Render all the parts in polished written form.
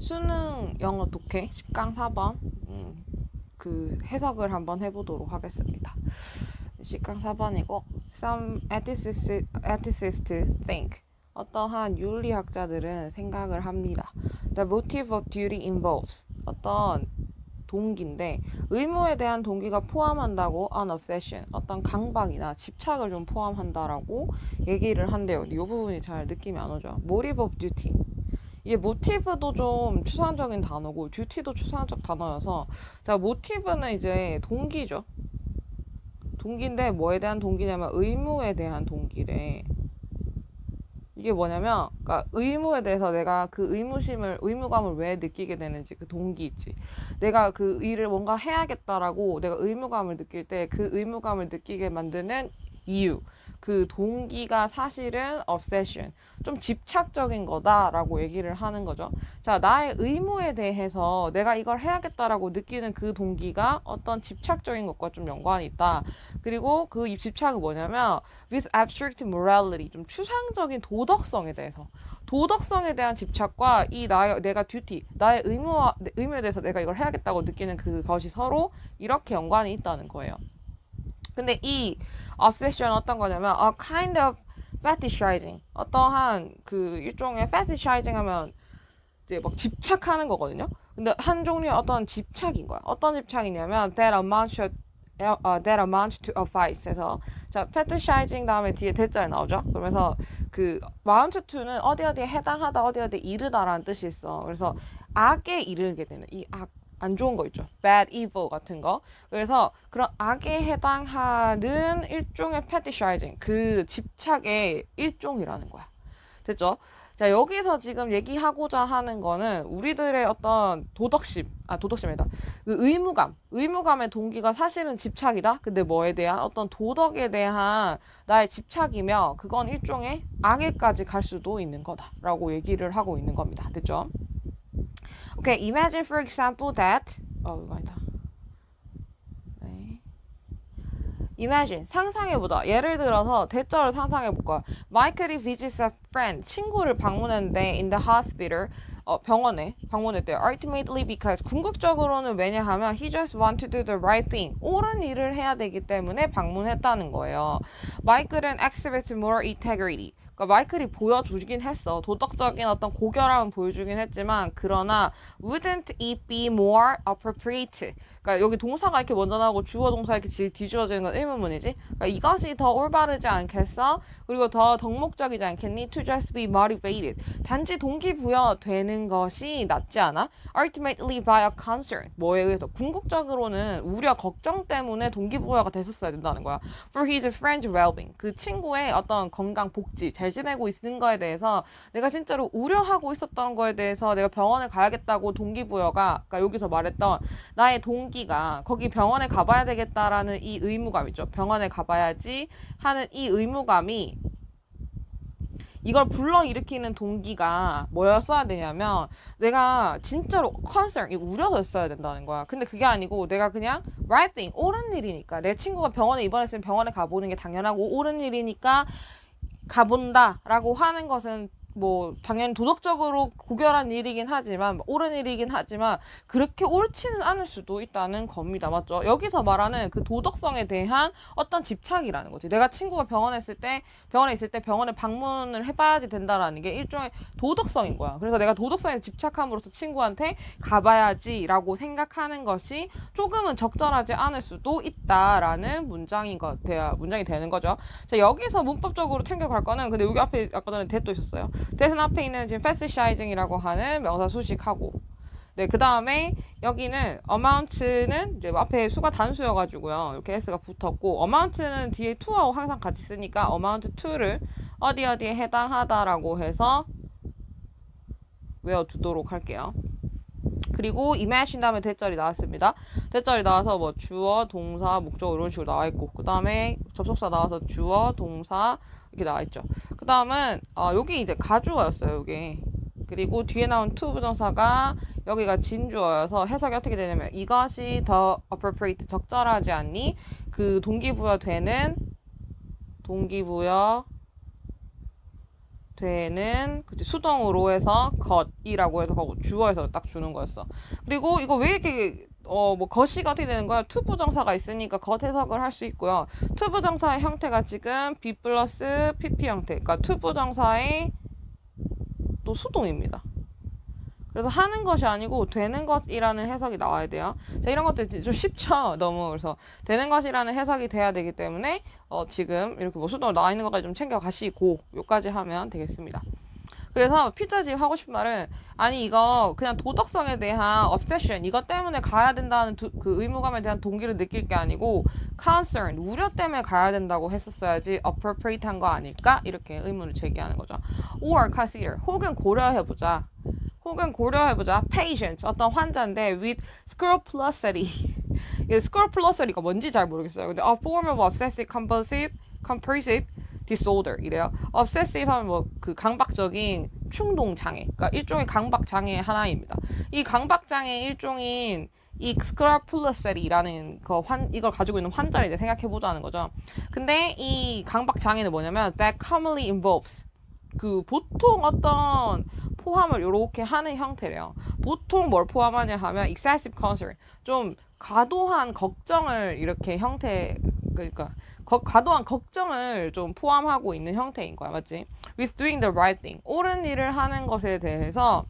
수능 영어 독해 10강 4번 그 해석을 한번 해보도록 하겠습니다. 10강 4번이고 Some ethicists think 어떠한 윤리학자들은 생각을 합니다. The motive of duty involves 어떤 동기인데 의무에 대한 동기가 포함한다고 an obsession 어떤 강박이나 집착을 좀 포함한다라고 얘기를 한대요. 이 부분이 잘 느낌이 안 오죠. Motive of duty 이게 모티브도 좀 추상적인 단어고 듀티도 추상적 단어여서 자 모티브는 이제 동기죠. 동기인데 뭐에 대한 동기냐면 의무에 대한 동기래. 이게 뭐냐면 그러니까 의무에 대해서 내가 그 의무감을 왜 느끼게 되는지 그 동기 있지. 내가 그 일을 뭔가 해야겠다라고 내가 의무감을 느낄 때 그 의무감을 느끼게 만드는 이유, 그 동기가 사실은 obsession, 좀 집착적인 거다라고 얘기를 하는 거죠. 자, 나의 의무에 대해서 내가 이걸 해야겠다라고 느끼는 그 동기가 어떤 집착적인 것과 좀 연관이 있다. 그리고 그 집착이 뭐냐면 with abstract morality, 좀 추상적인 도덕성에 대해서 도덕성에 대한 집착과 내가 duty, 나의 의무에 대해서 내가 이걸 해야겠다고 느끼는 그것이 서로 이렇게 연관이 있다는 거예요. 근데 이 obsession 어떤 거냐면 a kind of fetishizing, 어떠한 그 일종의 fetishizing 하면 이제 막 집착하는 거거든요. 근데 한 종류의 어떤 집착인 거야. 어떤 집착이냐면 that amount to a vice 해서 자 fetishizing 다음에 뒤에 대자에 나오죠. 그러면서 그 amount to는 어디 어디에 해당하다 어디 어디에 이르다라는 뜻이 있어. 그래서 악에 이르게 되는 이 악, 안 좋은 거 있죠. bad, evil 같은 거. 그래서 그런 악에 해당하는 일종의 fetishizing, 그 집착의 일종이라는 거야. 됐죠? 자, 여기서 지금 얘기하고자 하는 거는 우리들의 어떤 도덕심이다. 그 의무감의 동기가 사실은 집착이다. 근데 뭐에 대한 어떤 도덕에 대한 나의 집착이며 그건 일종의 악에까지 갈 수도 있는 거다라고 얘기를 하고 있는 겁니다. 됐죠? Okay, imagine for example that 이거 아니다. 네. Imagine, 상상해보자. 예를 들어서 대절을 상상해볼거야. Michael이 visits a friend, 친구를 방문했는데 in the hospital, 병원에 방문했대요. Ultimately because, 궁극적으로는 왜냐하면 he just want to do the right thing, 옳은 일을 해야 되기 때문에 방문했다는 거예요. 마이클은 exhibits more integrity, 그러니까 마이클이 보여주긴 했어. 도덕적인 어떤 고결함은 보여주긴 했지만 그러나 wouldn't it be more appropriate, 그러니까 여기 동사가 이렇게 먼저 나오고 주어 동사 이렇게 뒤집어지는 건 의문문이지. 그러니까 이것이 더 올바르지 않겠어? 그리고 더 덕목적이지 않겠니? To just be motivated, 단지 동기부여되는 것이 낫지 않아? Ultimately by a concern, 뭐에 의해서? 궁극적으로는 우려, 걱정 때문에 동기부여가 됐었어야 된다는 거야. For his friend's well-being, 그 친구의 어떤 건강, 복지, 잘 지내고 있는 거에 대해서 내가 진짜로 우려하고 있었던 거에 대해서 내가 병원을 가야겠다고 동기부여가, 그러니까 여기서 말했던 나의 동기가 거기 병원에 가봐야 되겠다라는 이 의무감 있죠. 병원에 가봐야지 하는 이 의무감이, 이걸 불러일으키는 동기가 뭐였어야 되냐면 내가 진짜로 concern, 이거 우려졌어야 된다는 거야. 근데 그게 아니고 내가 그냥 right thing, 옳은 일이니까, 내 친구가 병원에 입원했으면 병원에 가보는 게 당연하고 옳은 일이니까 가본다라고 하는 것은 뭐 당연히 도덕적으로 고결한 일이긴 하지만, 옳은 일이긴 하지만 그렇게 옳지는 않을 수도 있다는 겁니다. 맞죠? 여기서 말하는 그 도덕성에 대한 어떤 집착이라는 거지. 내가 친구가 병원에 있을 때 병원에 방문을 해봐야지 된다라는 게 일종의 도덕성인 거야. 그래서 내가 도덕성에 집착함으로써 친구한테 가봐야지라고 생각하는 것이 조금은 적절하지 않을 수도 있다라는 문장이 되는 거죠. 자, 여기서 문법적으로 챙겨갈 거는, 근데 여기 앞에 아까 전에 that도 있었어요. that은 앞에 있는 지금 fetishizing이라고 하는 명사 수식하고, 네, 그 다음에 여기는 amount는 이제 앞에 수가 단수여가지고요. 이렇게 s가 붙었고, amount는 뒤에 to하고 항상 같이 쓰니까 amount to를 어디 어디에 해당하다라고 해서 외워두도록 할게요. 그리고 imagine 다음에 대절이 나왔습니다. 대절이 나와서 뭐 주어, 동사, 목적 이런 식으로 나와 있고, 그 다음에 접속사 나와서 주어, 동사 이렇게 나와 있죠. 그 다음은 여기 이제 가주어였어요. 여기. 그리고 뒤에 나온 to 부정사가 여기가 진주어여서 해석이 어떻게 되냐면 이것이 더 appropriate, 적절하지 않니? 그 동기부여 되는 그치, 수동으로 해서 것이라고 해서 주어에서 딱 주는 거였어. 그리고 이거 왜 이렇게 뭐 것이가 어떻게 되는 거야? 투부정사가 있으니까 것 해석을 할 수 있고요. 투부정사의 형태가 지금 be 플러스 pp 형태. 그러니까 투부정사의 또 수동입니다. 그래서 하는 것이 아니고 되는 것이라는 해석이 나와야 돼요. 자, 이런 것들 좀 쉽죠? 너무. 그래서 되는 것이라는 해석이 돼야 되기 때문에 지금 이렇게 뭐 수동으로 나와 있는 것까지 좀 챙겨 가시고 요까지 하면 되겠습니다. 그래서 피자집 하고 싶은 말은 아니 이거 그냥 도덕성에 대한 obsession 이것 때문에 가야 된다는 그 의무감에 대한 동기를 느낄 게 아니고 concern 우려 때문에 가야 된다고 했었어야지 appropriate한 거 아닐까? 이렇게 의문을 제기하는 거죠. or consider 혹은 고려해보자. patients 어떤 환자인데 with scrupulosity scrupulosity가 뭔지 잘 모르겠어요. 근데 a form of obsessive compulsive disorder 이래요. obsessive 하면 뭐 그 강박적인 충동 장애. 그러니까 일종의 강박 장애 하나입니다. 이 강박 장애 일종인 이 scrupulosity라는 이걸 가지고 있는 환자를 이제 생각해 보자는 거죠. 근데 이 강박 장애는 뭐냐면 that commonly involves 그 보통 어떤 포함을 이렇게 하는 형태래요. 보통 뭘 포함하냐 하면 excessive concern 좀 과도한 걱정을 이렇게 그러니까 과도한 걱정을 좀 포함하고 있는 형태인 거야, 맞지? With doing the right thing 옳은 일을 하는 것에 대해서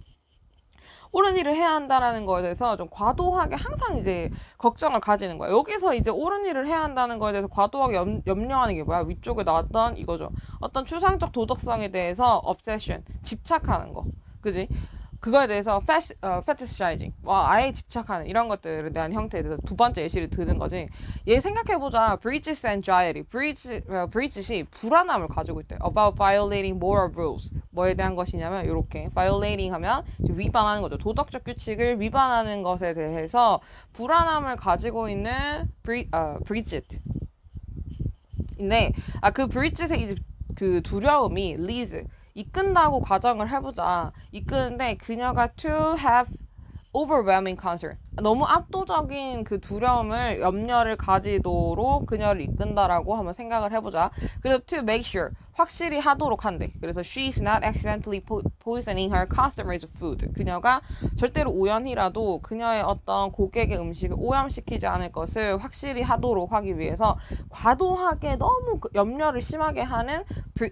옳은 일을 해야 한다라는 거에 대해서 좀 과도하게 항상 이제 걱정을 가지는 거야. 여기서 이제 옳은 일을 해야 한다는 거에 대해서 과도하게 염려하는 게 뭐야? 위쪽에 나왔던 이거죠. 어떤 추상적 도덕성에 대해서 obsession, 집착하는 거. 그지? 그거에 대해서 fetishizing, 아예 집착하는 이런 것들에 대한 형태에 대해서 두 번째 예시를 드는 거지. 얘 생각해보자. breaches anxiety. breaches이 불안함을 가지고 있대. about violating moral rules. 뭐에 대한 것이냐면 이렇게 violating 하면 위반하는 거죠. 도덕적 규칙을 위반하는 것에 대해서 불안함을 가지고 있는 breaches. 인데 그 breaches의 그 두려움이 leads 이끈다고 가정을 해보자. 이끄는데 그녀가 to have overwhelming concern 너무 압도적인 그 두려움을 염려를 가지도록 그녀를 이끈다라고 한번 생각을 해보자. 그래서 to make sure 확실히 하도록 한대. 그래서 she's not accidentally poisoning her customers' food 그녀가 절대로 우연히라도 그녀의 어떤 고객의 음식을 오염시키지 않을 것을 확실히 하도록 하기 위해서 과도하게 너무 염려를 심하게 하는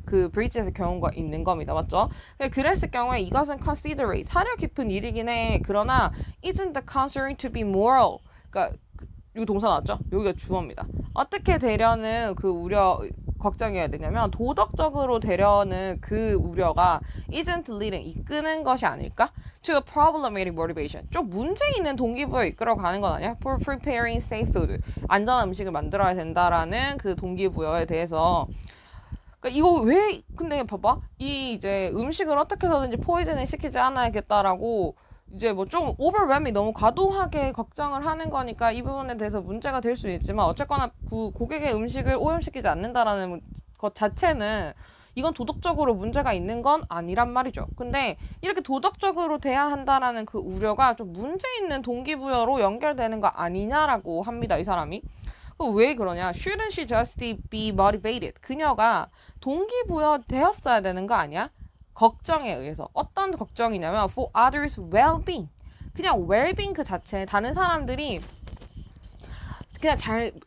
그 breaches의 경우가 있는 겁니다. 맞죠? 그랬을 경우에 이것은 considerate 사려 깊은 일이긴 해. 그러나 isn't the concern to be moral 그러니까 이 동사 나왔죠? 여기가 주어입니다. 어떻게 되려는 그 걱정해야 되냐면 도덕적으로 되려는 그 우려가 isn't leading 이끄는 것이 아닐까? to a problematic motivation 좀 문제 있는 동기부여에 이끌어가는 건 아니야? for preparing safe food 안전한 음식을 만들어야 된다라는 그 동기부여에 대해서 그러니까 이거 왜 근데 봐봐 이 이제 음식을 어떻게 해서든지 포이즌을 시키지 않아야겠다라고 이제 뭐 좀 오버웰이 너무 과도하게 걱정을 하는 거니까 이 부분에 대해서 문제가 될 수 있지만 어쨌거나 그 고객의 음식을 오염시키지 않는다라는 것 자체는 이건 도덕적으로 문제가 있는 건 아니란 말이죠. 근데 이렇게 도덕적으로 돼야 한다라는 그 우려가 좀 문제 있는 동기부여로 연결되는 거 아니냐라고 합니다. 이 사람이. 왜 그러냐? Shouldn't she just be motivated? 그녀가 동기부여 되었어야 되는 거 아니야? 걱정에 의해서. 어떤 걱정이냐면 for others' well-being. 그냥 well-being 그 자체 다른 사람들이 그냥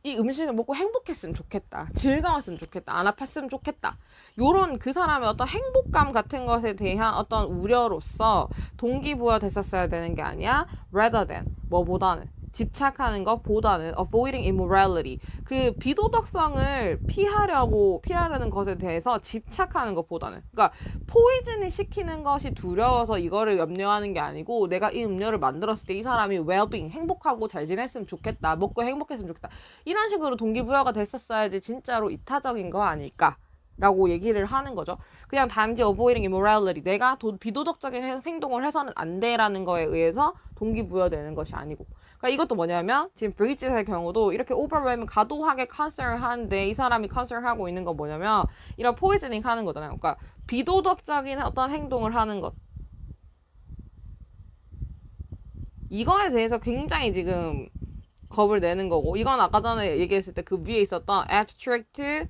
이 음식을 먹고 행복했으면 좋겠다. 즐거웠으면 좋겠다. 안 아팠으면 좋겠다. 요런 그 사람의 어떤 행복감 같은 것에 대한 어떤 우려로서 동기부여 됐었어야 되는 게 아니야. rather than 뭐보다는 집착하는 것보다는 avoiding immorality 그 비도덕성을 피하려는 것에 대해서 집착하는 것보다는 그러니까 포이즌을 시키는 것이 두려워서 이거를 염려하는 게 아니고 내가 이 음료를 만들었을 때 이 사람이 well-being 행복하고 잘 지냈으면 좋겠다 먹고 행복했으면 좋겠다 이런 식으로 동기부여가 됐었어야지 진짜로 이타적인 거 아닐까 라고 얘기를 하는 거죠. 그냥 단지 avoiding immorality 내가 비도덕적인 행동을 해서는 안 돼라는 거에 의해서 동기부여되는 것이 아니고 그러니까 이것도 뭐냐면 지금 브리짓의 경우도 이렇게 overwhelm 과도하게 concern 하는데 이 사람이 concern 하고 있는 건 뭐냐면 이런 poisoning 하는 거잖아요. 그러니까 비도덕적인 어떤 행동을 하는 것 이거에 대해서 굉장히 지금 겁을 내는 거고 이건 아까 전에 얘기했을 때 그 위에 있었던 abstract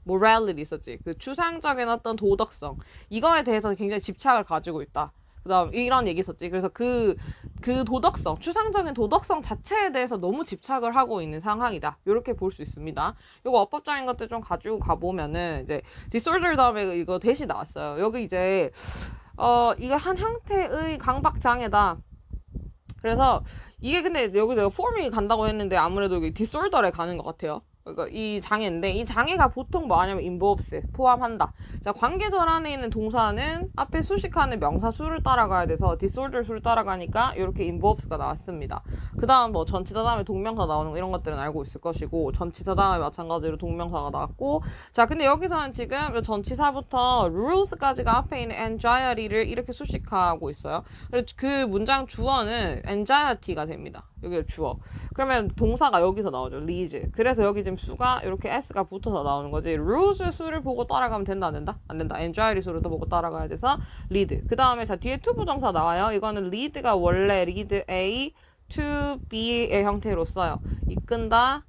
morality 있었지. 그 추상적인 어떤 도덕성. 이거에 대해서 굉장히 집착을 가지고 있다. 그 다음 이런 얘기 있었지. 그래서 그 도덕성, 추상적인 도덕성 자체에 대해서 너무 집착을 하고 있는 상황이다. 이렇게 볼 수 있습니다. 이거 어법적인 것들 좀 가지고 가보면은 이제 disorder 다음에 이거 대시 나왔어요. 여기 이제 이거 한 형태의 강박장애다. 그래서 이게 근데 여기 내가 form이 간다고 했는데 아무래도 여기 disorder에 가는 것 같아요. 그러니까 이 장애인데 이 장애가 보통 뭐 하냐면 involves 포함한다. 자, 관계절 안에 있는 동사는 앞에 수식하는 명사 수를 따라가야 돼서 disorder 수를 따라가니까 이렇게 involves가 나왔습니다. 그 다음 뭐 전치사 다음에 동명사 나오는 거 이런 것들은 알고 있을 것이고 전치사 다음에 마찬가지로 동명사가 나왔고 자 근데 여기서는 지금 전치사부터 rules까지가 앞에 있는 anxiety를 이렇게 수식하고 있어요. 그래서 그 문장 주어는 anxiety가 됩니다. 여기가 주어. 그러면 동사가 여기서 나오죠. leads. 그래서 여기 지금 수가 이렇게 s가 붙어서 나오는 거지. rules 수를 보고 따라가면 된다 안 된다? 안 된다. anxiety 수를 또 보고 따라가야 돼서 lead. 그 다음에 자 뒤에 to 부정사 나와요. 이거는 lead가 원래 lead A to B의 형태로 써요. 이끈다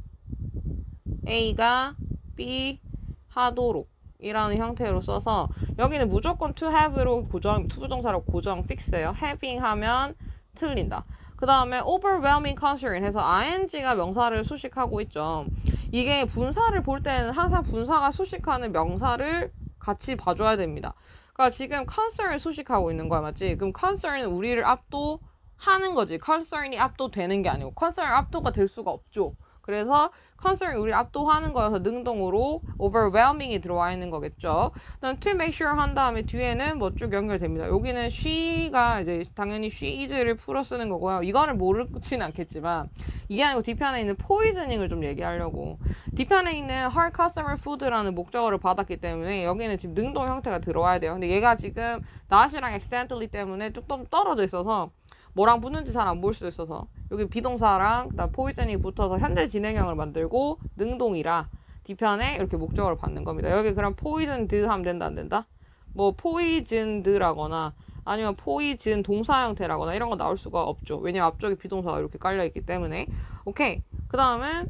A가 B 하도록 이라는 형태로 써서 여기는 무조건 to have로 고정, to 부정사로 고정 픽스예요. having 하면 틀린다. 그 다음에 overwhelming concern 해서 ing가 명사를 수식하고 있죠. 이게 분사를 볼 때는 항상 분사가 수식하는 명사를 같이 봐줘야 됩니다. 그러니까 지금 concern을 수식하고 있는 거야, 맞지? 그럼 concern은 우리를 압도하는 거지. concern이 압도되는 게 아니고 concern 압도가 될 수가 없죠. 그래서 concern이 우리를 압도하는 거여서 능동으로 overwhelming이 들어와 있는 거겠죠. 그다음 to make sure 한 다음에 뒤에는 뭐 쭉 연결됩니다. 여기는 she가 이제 당연히 she is를 풀어 쓰는 거고요. 이거를 모르지는 않겠지만 이게 아니고 뒤편에 있는 poisoning을 좀 얘기하려고. 뒤편에 있는 her customer food라는 목적어를 받았기 때문에 여기는 지금 능동 형태가 들어와야 돼요. 근데 얘가 지금 not이랑 accidentally 때문에 좀 떨어져 있어서 뭐랑 붙는지 잘 안 보일 수도 있어서 여기 비동사랑 그다음 포이즌이 붙어서 현재 진행형을 만들고 능동이라 뒤편에 이렇게 목적어를 받는 겁니다. 여기 그럼 포이즌드 하면 된다 안 된다? 뭐 포이즌드라거나 아니면 포이즌 동사 형태라거나 이런 거 나올 수가 없죠. 왜냐면 앞쪽에 비동사가 이렇게 깔려있기 때문에. 오케이. 그 다음은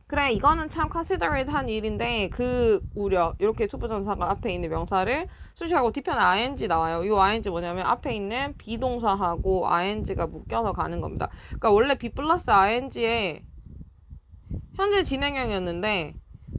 그래 이거는 참 considerate한 일인데 그 우려 이렇게 투부정사가 앞에 있는 명사를 수식하고 뒤편에 ing 나와요. 이 ing 뭐냐면 앞에 있는 비동사하고 ing가 묶여서 가는 겁니다. 그러니까 원래 be 플러스 ing에 현재 진행형이었는데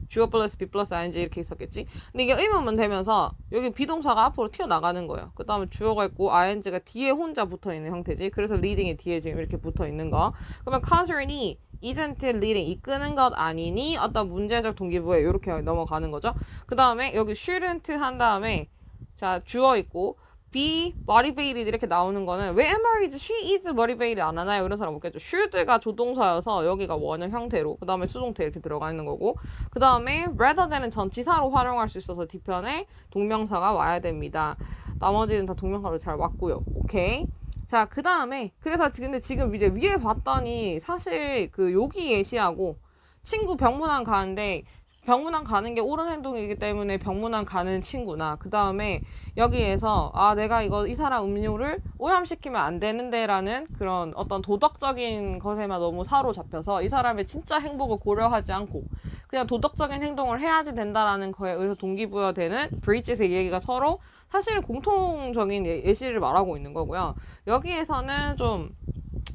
주어 플러스 be 플러스 ing 이렇게 있었겠지. 근데 이게 의문문 되면서 여기 비동사가 앞으로 튀어나가는 거예요. 그 다음에 주어가 있고 ing가 뒤에 혼자 붙어있는 형태지. 그래서 leading이 뒤에 지금 이렇게 붙어있는 거. 그러면 concern이 isn't leading 이끄는 것 아니니 어떤 문제적 동기부에 이렇게 넘어가는 거죠. 그 다음에 여기 shouldn't 한 다음에 자 주어 있고 be motivated 이렇게 나오는 거는 왜 MR이지 she is motivated 안 하나요? 이런 사람 없겠죠. should가 조동사여서 여기가 원형 형태로 그 다음에 수동태 이렇게 들어가 있는 거고 그 다음에 rather than은 전치사로 활용할 수 있어서 뒤편에 동명사가 와야 됩니다. 나머지는 다 동명사로 잘 왔고요. 오케이. 자, 그 다음에 그래서 근데 지금 이제 위에 봤더니 사실 그 여기 예시하고 친구 병문안 가는데 병문안 가는 게 옳은 행동이기 때문에 병문안 가는 친구나 그 다음에 여기에서 아 내가 이 사람 음료를 오염시키면 안 되는데 라는 그런 어떤 도덕적인 것에만 너무 사로잡혀서 이 사람의 진짜 행복을 고려하지 않고 그냥 도덕적인 행동을 해야지 된다라는 거에 의해서 동기부여되는 브릿짓의 얘기가 서로 사실 공통적인 예시를 말하고 있는 거고요. 여기에서는 좀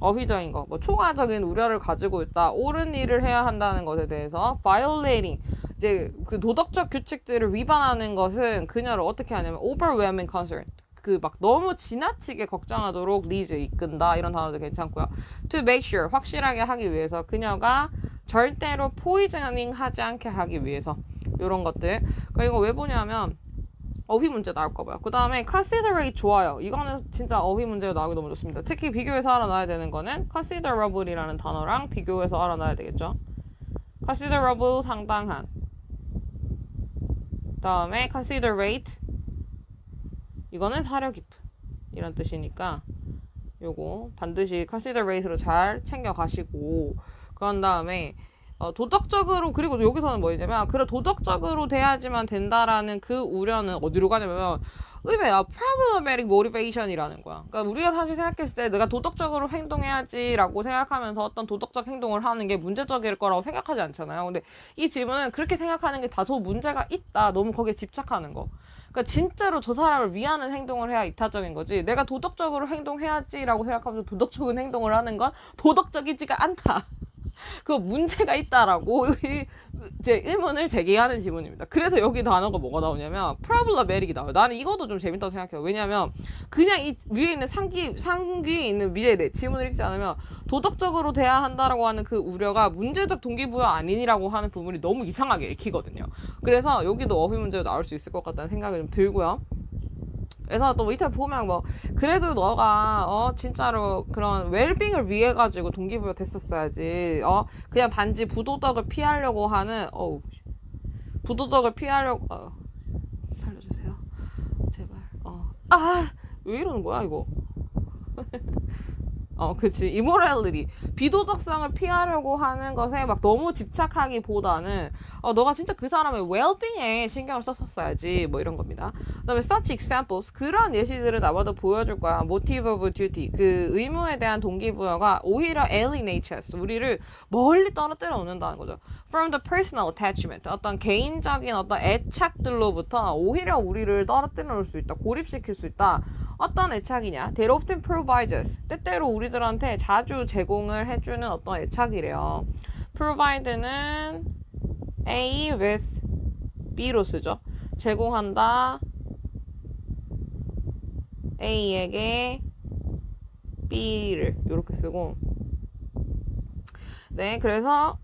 어휘적인 거, 뭐 초과적인 우려를 가지고 있다, 옳은 일을 해야 한다는 것에 대해서 violating, 이제 그 도덕적 규칙들을 위반하는 것은 그녀를 어떻게 하냐면 overwhelming concern, 그 막 너무 지나치게 걱정하도록 leads 이끈다 이런 단어도 괜찮고요. to make sure 확실하게 하기 위해서 그녀가 절대로 poisoning 하지 않게 하기 위해서 이런 것들. 그러니까 이거 왜 보냐면 어휘 문제 나올까 봐요. 그 다음에 considerate 좋아요. 이거는 진짜 어휘 문제로 나오기 너무 좋습니다. 특히 비교해서 알아놔야 되는 거는 considerable이라는 단어랑 비교해서 알아놔야 되겠죠. considerable 상당한. 그 다음에 considerate 이거는 사려 깊은 이런 뜻이니까 요거 반드시 considerate로 잘 챙겨 가시고 그런 다음에 도덕적으로 그리고 여기서는 뭐냐면 그래 도덕적으로 돼야지만 된다라는 그 우려는 어디로 가냐면 의외야. problematic motivation이라는 거야. 그러니까 우리가 사실 생각했을 때 내가 도덕적으로 행동해야지라고 생각하면서 어떤 도덕적 행동을 하는 게 문제적일 거라고 생각하지 않잖아요. 근데 이 질문은 그렇게 생각하는 게 다소 문제가 있다. 너무 거기에 집착하는 거. 그러니까 진짜로 저 사람을 위하는 행동을 해야 이타적인 거지. 내가 도덕적으로 행동해야지라고 생각하면서 도덕적인 행동을 하는 건 도덕적이지가 않다. 그 문제가 있다라고 제 의문을 제기하는 지문입니다. 그래서 여기 단어가 뭐가 나오냐면 problematic이 나와요. 나는 이것도 좀 재밌다고 생각해요. 왜냐면 그냥 이 위에 있는 상기에 있는 위에 내 지문을 읽지 않으면 도덕적으로 돼야 한다라고 하는 그 우려가 문제적 동기부여 아니니라고 하는 부분이 너무 이상하게 읽히거든요. 그래서 여기도 어휘 문제로 나올 수 있을 것 같다는 생각이 좀 들고요. 그래서 또 밑에 보면 뭐 그래도 너가 진짜로 그런 웰빙을 위해 가지고 동기부여 됐었어야지. 그냥 단지 부도덕을 피하려고 하는 부도덕을 피하려고 살려주세요. 제발. 왜 이러는 거야 이거? 그치. immorality. 비도덕성을 피하려고 하는 것에 막 너무 집착하기보다는, 너가 진짜 그 사람의 well-being에 신경을 썼었어야지. 뭐 이런 겁니다. 그 다음에 such examples. 그런 예시들을 나와도 보여줄 거야. motive of duty. 그 의무에 대한 동기부여가 오히려 alienates us. 우리를 멀리 떨어뜨려 놓는다는 거죠. from the personal attachment. 어떤 개인적인 어떤 애착들로부터 오히려 우리를 떨어뜨려 놓을 수 있다. 고립시킬 수 있다. 어떤 애착이냐? They often provide us. 때때로 우리들한테 자주 제공을 해주는 어떤 애착이래요. provide는 A with B로 쓰죠. 제공한다. A에게 B를 이렇게 쓰고 네, 그래서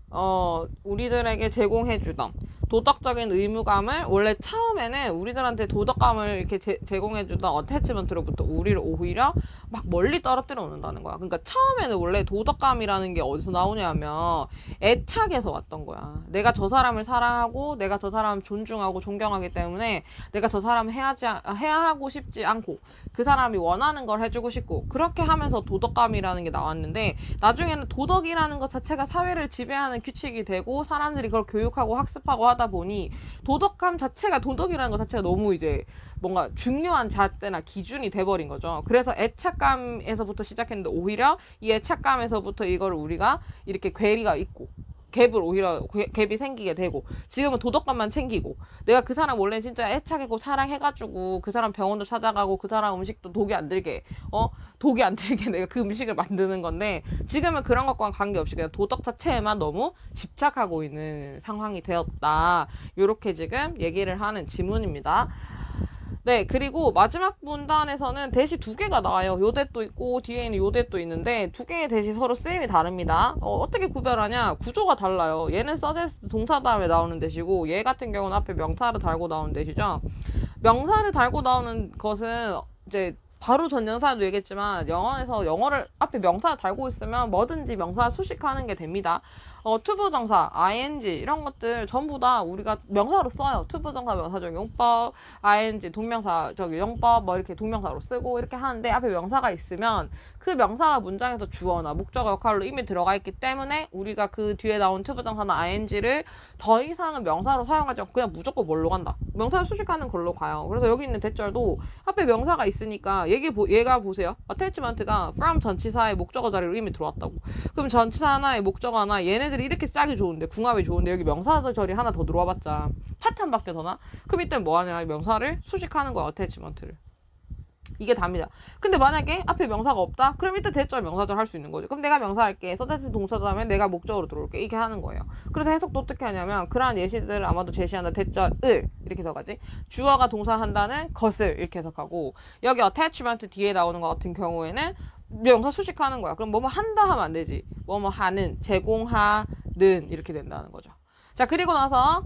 우리들에게 제공해주던 도덕적인 의무감을 원래 처음에는 우리들한테 도덕감을 이렇게 제공해주던 어태치먼트로부터 우리를 오히려 막 멀리 떨어뜨려 놓는다는 거야. 그러니까 처음에는 원래 도덕감이라는 게 어디서 나오냐면 애착에서 왔던 거야. 내가 저 사람을 사랑하고 내가 저 사람을 존중하고 존경하기 때문에 내가 저 사람을 해야 하고 싶지 않고 그 사람이 원하는 걸 해주고 싶고 그렇게 하면서 도덕감이라는 게 나왔는데 나중에는 도덕이라는 것 자체가 사회를 지배하는 규칙이 되고 사람들이 그걸 교육하고 학습하고 하다 보니 도덕감 자체가 도덕이라는 것 자체가 너무 이제 뭔가 중요한 잣대나 기준이 돼버린 거죠. 그래서 애착감에서부터 시작했는데 오히려 이 애착감에서부터 이걸 우리가 이렇게 괴리가 있고 갭을 오히려 갭이 생기게 되고 지금은 도덕감만 챙기고 내가 그 사람 원래 진짜 애착이고 사랑해가지고 그 사람 병원도 찾아가고 그 사람 음식도 독이 안 들게 내가 그 음식을 만드는 건데 지금은 그런 것과는 관계없이 그냥 도덕 자체에만 너무 집착하고 있는 상황이 되었다. 요렇게 지금 얘기를 하는 지문입니다. 네, 그리고 마지막 문단에서는 대시 두 개가 나와요. 요 대도 있고 뒤에는 요 대도 있는데 두 개의 대시 서로 쓰임이 다릅니다. 어떻게 구별하냐? 구조가 달라요. 얘는 suggest 동사 다음에 나오는 대시고 얘 같은 경우는 앞에 명사를 달고 나오는 대시죠. 명사를 달고 나오는 것은 이제 바로 전연사도 얘기했지만 영어에서 영어를 앞에 명사를 달고 있으면 뭐든지 명사 수식하는 게 됩니다. 투부정사, ing 이런 것들 전부 다 우리가 명사로 써요. 투부정사, 명사적 용법, ing 동명사적 용법 뭐 이렇게 동명사로 쓰고 이렇게 하는데 앞에 명사가 있으면 그 명사가 문장에서 주어나 목적어 역할로 이미 들어가 있기 때문에 우리가 그 뒤에 나온 투부정사나 ing를 더 이상은 명사로 사용하지 않고 그냥 무조건 뭘로 간다. 명사를 수식하는 걸로 가요. 그래서 여기 있는 대절도 앞에 명사가 있으니까 얘가 보세요. attachment가 from 전치사의 목적어 자리로 이미 들어왔다고. 그럼 전치사 하나의 목적어 하나 얘네들이 이렇게 짝이 좋은데 궁합이 좋은데 여기 명사 절이 하나 더 들어와봤자 파탄밖에 더 나? 그럼 이때 뭐하냐? 명사를 수식하는 거야. attachment를. 이게 답니다. 근데 만약에 앞에 명사가 없다? 그럼 이때 대절 명사절 할 수 있는 거죠. 그럼 내가 명사 할게. 서제스 동사도 하면 내가 목적으로 들어올게. 이렇게 하는 거예요. 그래서 해석도 어떻게 하냐면 그러한 예시들을 아마도 제시한다. 대절을 이렇게 해석하지. 주어가 동사한다는 것을 이렇게 해석하고 여기 attachment 뒤에 나오는 것 같은 경우에는 명사 수식하는 거야. 그럼 뭐뭐 한다 하면 안 되지. 뭐뭐 하는, 제공하는 이렇게 된다는 거죠. 자, 그리고 나서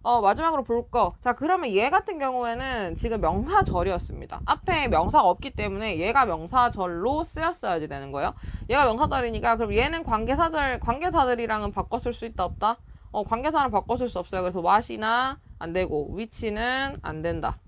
마지막으로 볼 거. 자, 그러면 얘 같은 경우에는 지금 명사절이었습니다. 앞에 명사가 없기 때문에 얘가 명사절로 쓰였어야지 되는 거예요. 얘가 명사절이니까 그럼 얘는 관계사들이랑은 바꿨을 수 있다 없다? 관계사랑 바꿨을 수 없어요. 그래서 what이나 안 되고 which는 안 된다.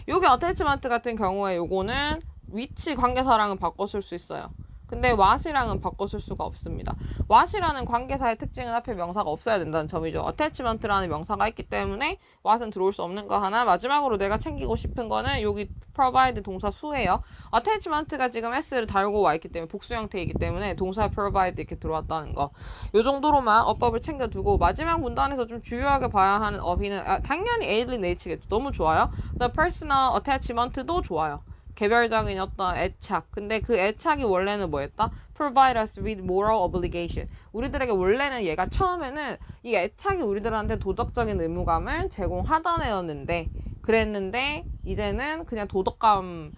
요게 attachment 같은 경우에 요거는 which 관계사랑은 바꿨을 수 있어요. 근데 what이랑은 바꿔 쓸 수가 없습니다. what이라는 관계사의 특징은 앞에 명사가 없어야 된다는 점이죠. attachment라는 명사가 있기 때문에 what은 들어올 수 없는 거 하나. 마지막으로 내가 챙기고 싶은 거는 여기 provide 동사 수예요. attachment가 지금 s를 달고 와 있기 때문에 복수 형태이기 때문에 동사 provide 이렇게 들어왔다는 거. 요 정도로만 어법을 챙겨두고 마지막 문단에서 좀 주요하게 봐야 하는 어휘는 당연히 alienate겠죠. 너무 좋아요. The personal attachment도 좋아요. 개별적인 어떤 애착. 근데 그 애착이 원래는 뭐였다? Provide us with moral obligation. 우리들에게 원래는 얘가 처음에는 이 애착이 우리들한테 도덕적인 의무감을 제공하던 애였는데 그랬는데 이제는 그냥 도덕감이라는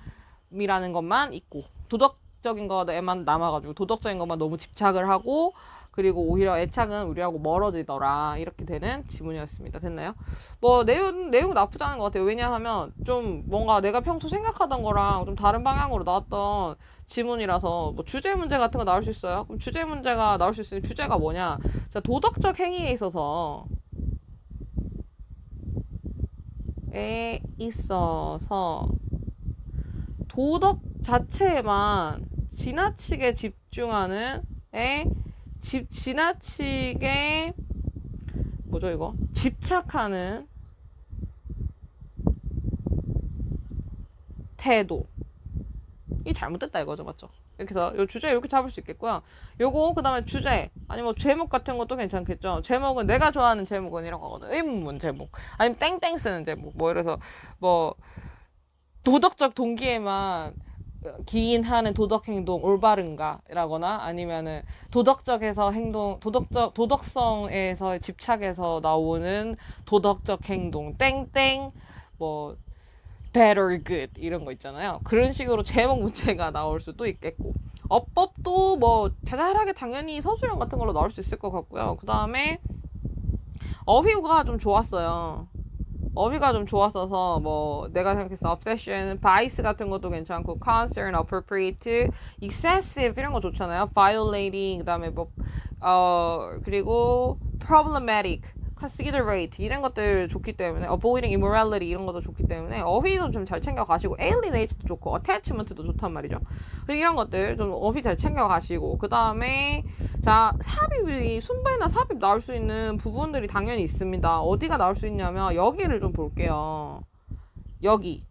것만 있고 도덕적인 거에만 남아가지고 도덕적인 것만 너무 집착을 하고 그리고 오히려 애착은 우리하고 멀어지더라. 이렇게 되는 지문이었습니다. 됐나요? 뭐 내용 나쁘지 않은 것 같아요. 왜냐하면 좀 뭔가 내가 평소 생각하던 거랑 좀 다른 방향으로 나왔던 지문이라서 뭐 주제 문제 같은 거 나올 수 있어요. 그럼 주제 문제가 나올 수 있으니 주제가 뭐냐? 자, 도덕적 행위에 있어서 도덕 자체에만 지나치게 집중하는 지나치게 뭐죠 이거? 집착하는 태도. 이 잘못됐다 이거죠, 맞죠? 이렇게 해서 요 주제 이렇게 잡을 수 있겠고요. 요거 그다음에 주제 아니면 뭐 제목 같은 것도 괜찮겠죠. 제목은 내가 좋아하는 제목은 이런 거거든. 의문문 제목 아니면 땡땡 쓰는 제목 뭐 이래서 뭐 도덕적 동기에만 기인하는 도덕 행동 올바른가 라거나 아니면은 도덕성에서 집착해서 나오는 도덕적 행동 땡땡 뭐 better good 이런 거 있잖아요. 그런 식으로 제목 문제가 나올 수도 있겠고 어법도 뭐 자잘하게 당연히 서술형 같은 걸로 나올 수 있을 것 같고요. 그 다음에 어휘가 좀 좋았어요. 어휘가 좀 좋았어서 뭐 내가 생각했어 obsession, bias 같은 것도 괜찮고 concern, appropriate, excessive 이런 거 좋잖아요. violating 그다음에 뭐 그리고 problematic, considerate 이런 것들 좋기 때문에 avoiding immorality 이런 것도 좋기 때문에 어휘도 좀 잘 챙겨 가시고 alienate도 좋고 attachment도 좋단 말이죠. 그리고 이런 것들 좀 어휘 잘 챙겨 가시고 그 다음에 자 삽입이 순배나 삽입 나올 수 있는 부분들이 당연히 있습니다. 어디가 나올 수 있냐면 여기를 좀 볼게요. 여기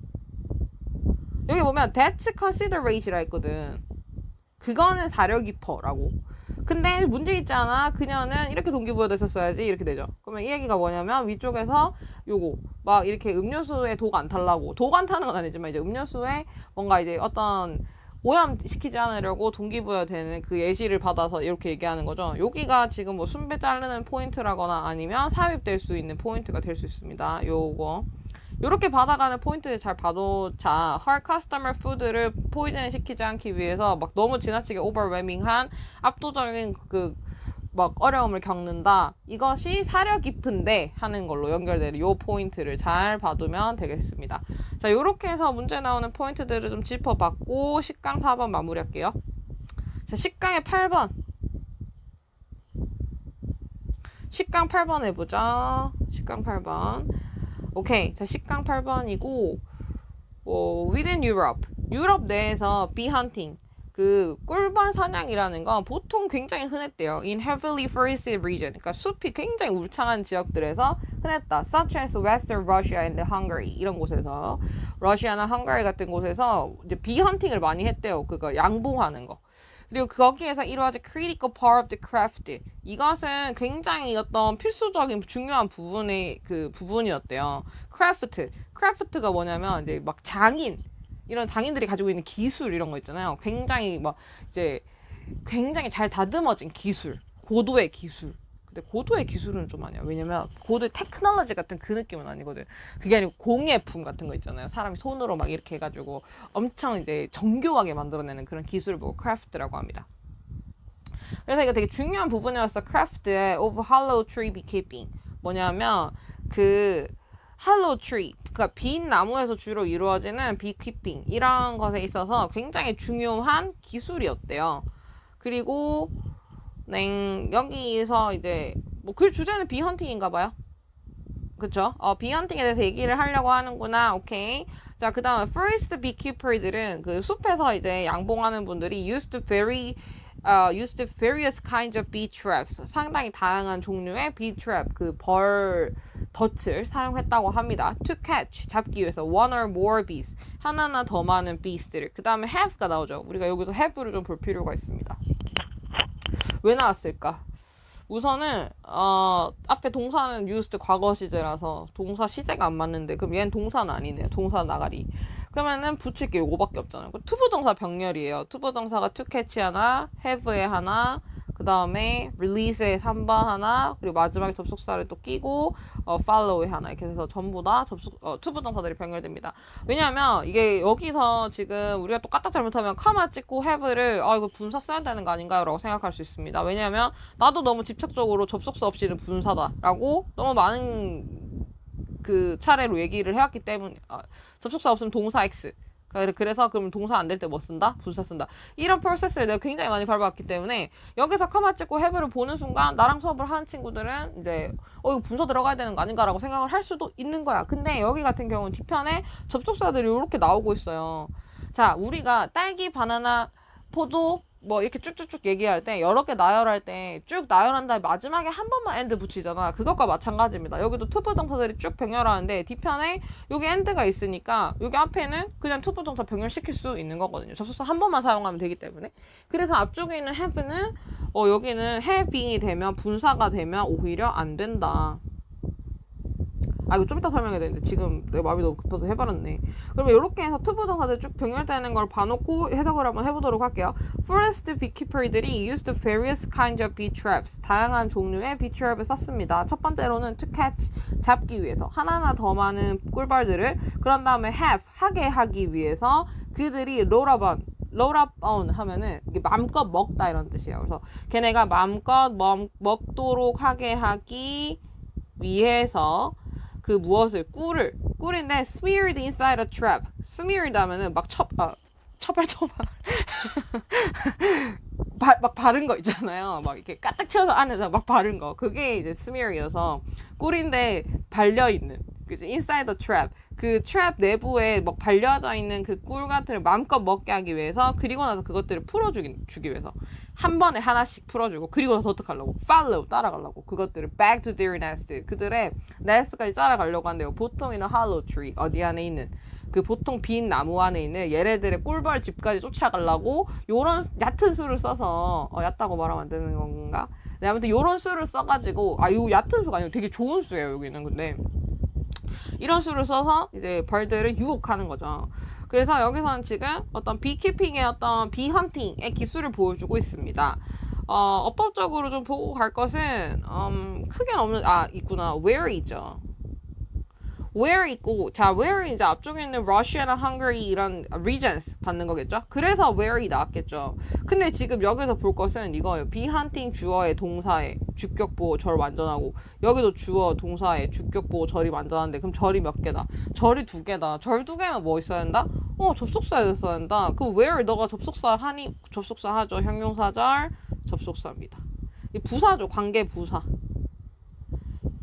보면 that's considerate라 있거든. 그거는 사려 깊어라고. 근데 문제 있잖아. 그녀는 이렇게 동기부여도 했었어야지 이렇게 되죠. 그러면 이 얘기가 뭐냐면 위쪽에서 요거 막 이렇게 음료수에 독 안 타려고 독 안 타는 건 아니지만 이제 음료수에 뭔가 이제 어떤 오염시키지 않으려고 동기부여되는 그 예시를 받아서 이렇게 얘기하는 거죠. 여기가 지금 뭐 순배 자르는 포인트라거나 아니면 삽입될 수 있는 포인트가 될 수 있습니다. 요거 요렇게 받아가는 포인트를 잘 봐도 자 hard customer food를 포이즌 시키지 않기 위해서 막 너무 지나치게 overwhelming한 압도적인 그 막 어려움을 겪는다. 이것이 사려 깊은데 하는 걸로 연결되는 요 포인트를 잘 봐두면 되겠습니다. 자, 요렇게 해서 문제 나오는 포인트들을 좀 짚어봤고 10강 4번 마무리할게요. 자, 10강의 8번. 10강 8번 해보자. 10강 8번. 오케이. 자, 10강 8번이고 within Europe. 유럽 내에서 bee hunting. 그 꿀벌 사냥이라는 건 보통 굉장히 흔했대요. In heavily forested region. 그러니까 숲이 굉장히 울창한 지역들에서 흔했다. Such as Western Russia and Hungary. 이런 곳에서 러시아나 헝가리 같은 곳에서 이제 bee hunting을 많이 했대요. 그거 양봉하는 거. 그리고 거기에서 이루어진 critical part of the craft. 이것은 굉장히 어떤 필수적인 중요한 부분이었대요. craft가 뭐냐면 이제 막 이런 장인들이 가지고 있는 기술 이런 거 있잖아요. 굉장히 막 이제 굉장히 잘 다듬어진 기술, 고도의 기술. 근데 고도의 기술은 좀 아니야. 왜냐면 고도의 테크놀로지 같은 그 느낌은 아니거든. 그게 아니고 공예품 같은 거 있잖아요. 사람이 손으로 막 이렇게 해가지고 엄청 이제 정교하게 만들어내는 그런 기술을 보고 크래프트라고 합니다. 그래서 이거 되게 중요한 부분이었어. 크래프트의 of hollow tree beekeeping. 뭐냐면 그 hollow tree, 그러니까 빈 나무에서 주로 이루어지는 beekeeping 이런 것에 있어서 굉장히 중요한 기술이었대요. 그리고 여기서 이제 뭐 그 주제는 비헌팅인가 봐요. 그쵸? be hunting에 대해서 얘기를 하려고 하는구나. 오케이. 자, 그 다음에 forest beekeeper들은 그 숲에서 이제 양봉하는 분들이 used various kinds of bee traps. 상당히 다양한 종류의 bee trap, 그 덫을 사용했다고 합니다. to catch, 잡기 위해서 one or more bees. 하나나 더 많은 bees들을. 그 다음에 have가 나오죠. 우리가 여기서 have를 좀 볼 필요가 있습니다. 왜 나왔을까? 우선은 앞에 동사는 used 과거 시제라서 동사 시제가 안 맞는데 그럼 얘는 동사는 아니네요. 동사 나가리. 그러면은 붙일 게 요거밖에 없잖아요. 투부정사 병렬이에요. 투부정사가 to catch 하나, have에 하나, 그 다음에 release에 3번 하나, 그리고 마지막에 접속사를 또 끼고 follow에 하나 이렇게 해서 전부 다 투부정사들이 병렬됩니다. 왜냐하면 이게 여기서 지금 우리가 또 까딱 잘못하면 카마 찍고 have를 이거 분사 써야 되는 거 아닌가요? 라고 생각할 수 있습니다. 왜냐하면 나도 너무 집착적으로 접속사 없이는 분사다라고 너무 많은 그 차례로 얘기를 해왔기 때문에 접속사 없으면 동사 X. 그래서 그럼 동사 안 될 때 뭐 쓴다? 분사 쓴다. 이런 프로세스를 내가 굉장히 많이 밟아왔기 때문에 여기서 카마 찍고 have를 보는 순간 나랑 수업을 하는 친구들은 이제 이거 분사 들어가야 되는 거 아닌가라고 생각을 할 수도 있는 거야. 근데 여기 같은 경우는 뒤편에 접속사들이 이렇게 나오고 있어요. 자, 우리가 딸기, 바나나, 포도 뭐 이렇게 쭉쭉쭉 얘기할 때 여러 개 나열할 때 쭉 나열한 다음에 마지막에 한 번만 and 붙이잖아. 그것과 마찬가지입니다. 여기도 투부정사들이 쭉 병렬하는데 뒤편에 여기 and가 있으니까 여기 앞에는 그냥 투부정사 병렬시킬 수 있는 거거든요. 접속사 한 번만 사용하면 되기 때문에. 그래서 앞쪽에 있는 have는 여기는 have being이 되면 분사가 되면 오히려 안 된다. 이거 좀 이따 설명해야 되는데 지금 내 마음이 너무 급해서 해버렸네. 그러면 이렇게 해서 투부정사들 쭉 병렬되는 걸 봐놓고 해석을 한번 해보도록 할게요. Forest beekeeper들이 used various kinds of bee traps. 다양한 종류의 bee trap을 썼습니다. 첫 번째로는 to catch, 잡기 위해서. 하나나 더 많은 꿀벌들을. 그런 다음에 have, 하게 하기 위해서 그들이 roll up on 하면은 이게 마음껏 먹다 이런 뜻이에요. 그래서 걔네가 마음껏 먹도록 하게 하기 위해서 그 무엇을 꿀인데 smeared inside a trap. smeared 하면은 막 처발 막 바른 거 있잖아요. 막 이렇게 까딱 채워서 안에서 막 바른 거. 그게 이제 smear이어서 꿀인데 발려 있는. 그죠? inside the trap. 그 트랩 내부에 막 발려져 있는 그 꿀 같은 걸 마음껏 먹게 하기 위해서 그리고 나서 그것들을 풀어주기 위해서 한 번에 하나씩 풀어주고 그리고 나서 어떻게 하려고? follow, 따라가려고 그것들을 back to their nest 그들의 nest까지 따라가려고 한대요. 보통 있는 hollow tree 어디 안에 있는 그 보통 빈 나무 안에 있는 얘네들의 꿀벌 집까지 쫓아가려고 요런 얕은 수를 써서 얕다고 말하면 안 되는 건가? 네, 아무튼 요런 수를 써가지고 요 얕은 수가 아니고 되게 좋은 수예요 여기는. 근데 이런 수를 써서 이제 벌들을 유혹하는 거죠. 그래서 여기서는 지금 어떤 비키핑의 어떤 비헌팅의 기술을 보여주고 있습니다. 어법적으로 좀 보고 갈 것은 크게는 없는 있구나. where이죠. where 있고 자 where 이제 앞쪽에 있는 Russia나 Hungary 이런 regions 받는 거겠죠. 그래서 where이 나왔겠죠. 근데 지금 여기서 볼 것은 이거예요. be hunting 주어의 동사에 주격 보호 절 완전하고 여기도 주어 동사에 주격 보호 절이 완전한데 그럼 절이 몇 개다? 절이 2개다. 절 2개면 뭐 있어야 된다? 접속사에 써야 된다. 그럼 where 너가 접속사 하니? 접속사 하죠. 형용사절 접속사입니다. 이 부사죠. 관계 부사.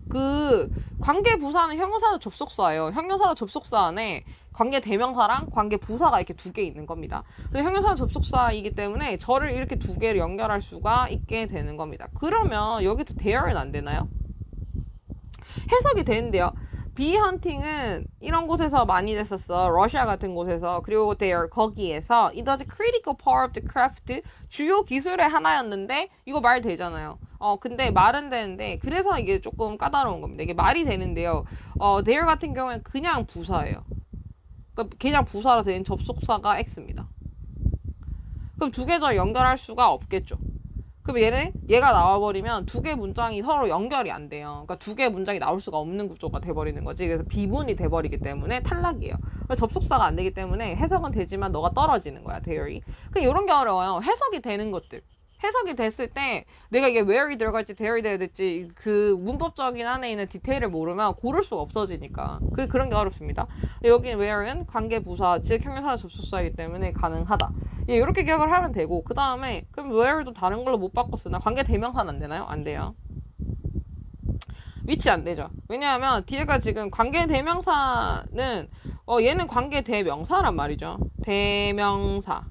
그 관계 부사는 형용사도 접속사예요. 형용사도 접속사 안에 관계 대명사랑 관계 부사가 이렇게 2개 있는 겁니다. 그래서 형용사는 접속사이기 때문에 저를 이렇게 2개를 연결할 수가 있게 되는 겁니다. 그러면 여기서 there는 안 되나요? 해석이 되는데요. bee hunting은 이런 곳에서 많이 됐었어. 러시아 같은 곳에서. 그리고 there 거기에서 it was a critical part of the craft 주요 기술의 하나였는데 이거 말 되잖아요. 근데 말은 되는데 그래서 이게 조금 까다로운 겁니다. 이게 말이 되는데요. there 같은 경우에는 그냥 부사예요. 그러니까 그냥 부사로 된 접속사가 X입니다. 그럼 2개 더 연결할 수가 없겠죠. 그럼 얘가 나와버리면 2개 문장이 서로 연결이 안 돼요. 그러니까 2개 문장이 나올 수가 없는 구조가 돼버리는 거지. 그래서 비문이 돼버리기 때문에 탈락이에요. 접속사가 안 되기 때문에 해석은 되지만 너가 떨어지는 거야, theory. 그냥 이런 게 어려워요. 해석이 되는 것들. 해석이 됐을 때 내가 이게 where이 들어갈지 theory 돼야 될지 그 문법적인 안에 있는 디테일을 모르면 고를 수가 없어지니까 그런 게 어렵습니다. 여기 where는 관계부사 즉 형용사나 접속사이기 때문에 가능하다. 이렇게 기억을 하면 되고 그 다음에 그럼 where도 다른 걸로 못 바꿨으나 관계 대명사는 안 되나요? 안 돼요. 위치 안 되죠. 왜냐하면 뒤에가 지금 관계대명사는 얘는 관계대명사란 말이죠. 대명사.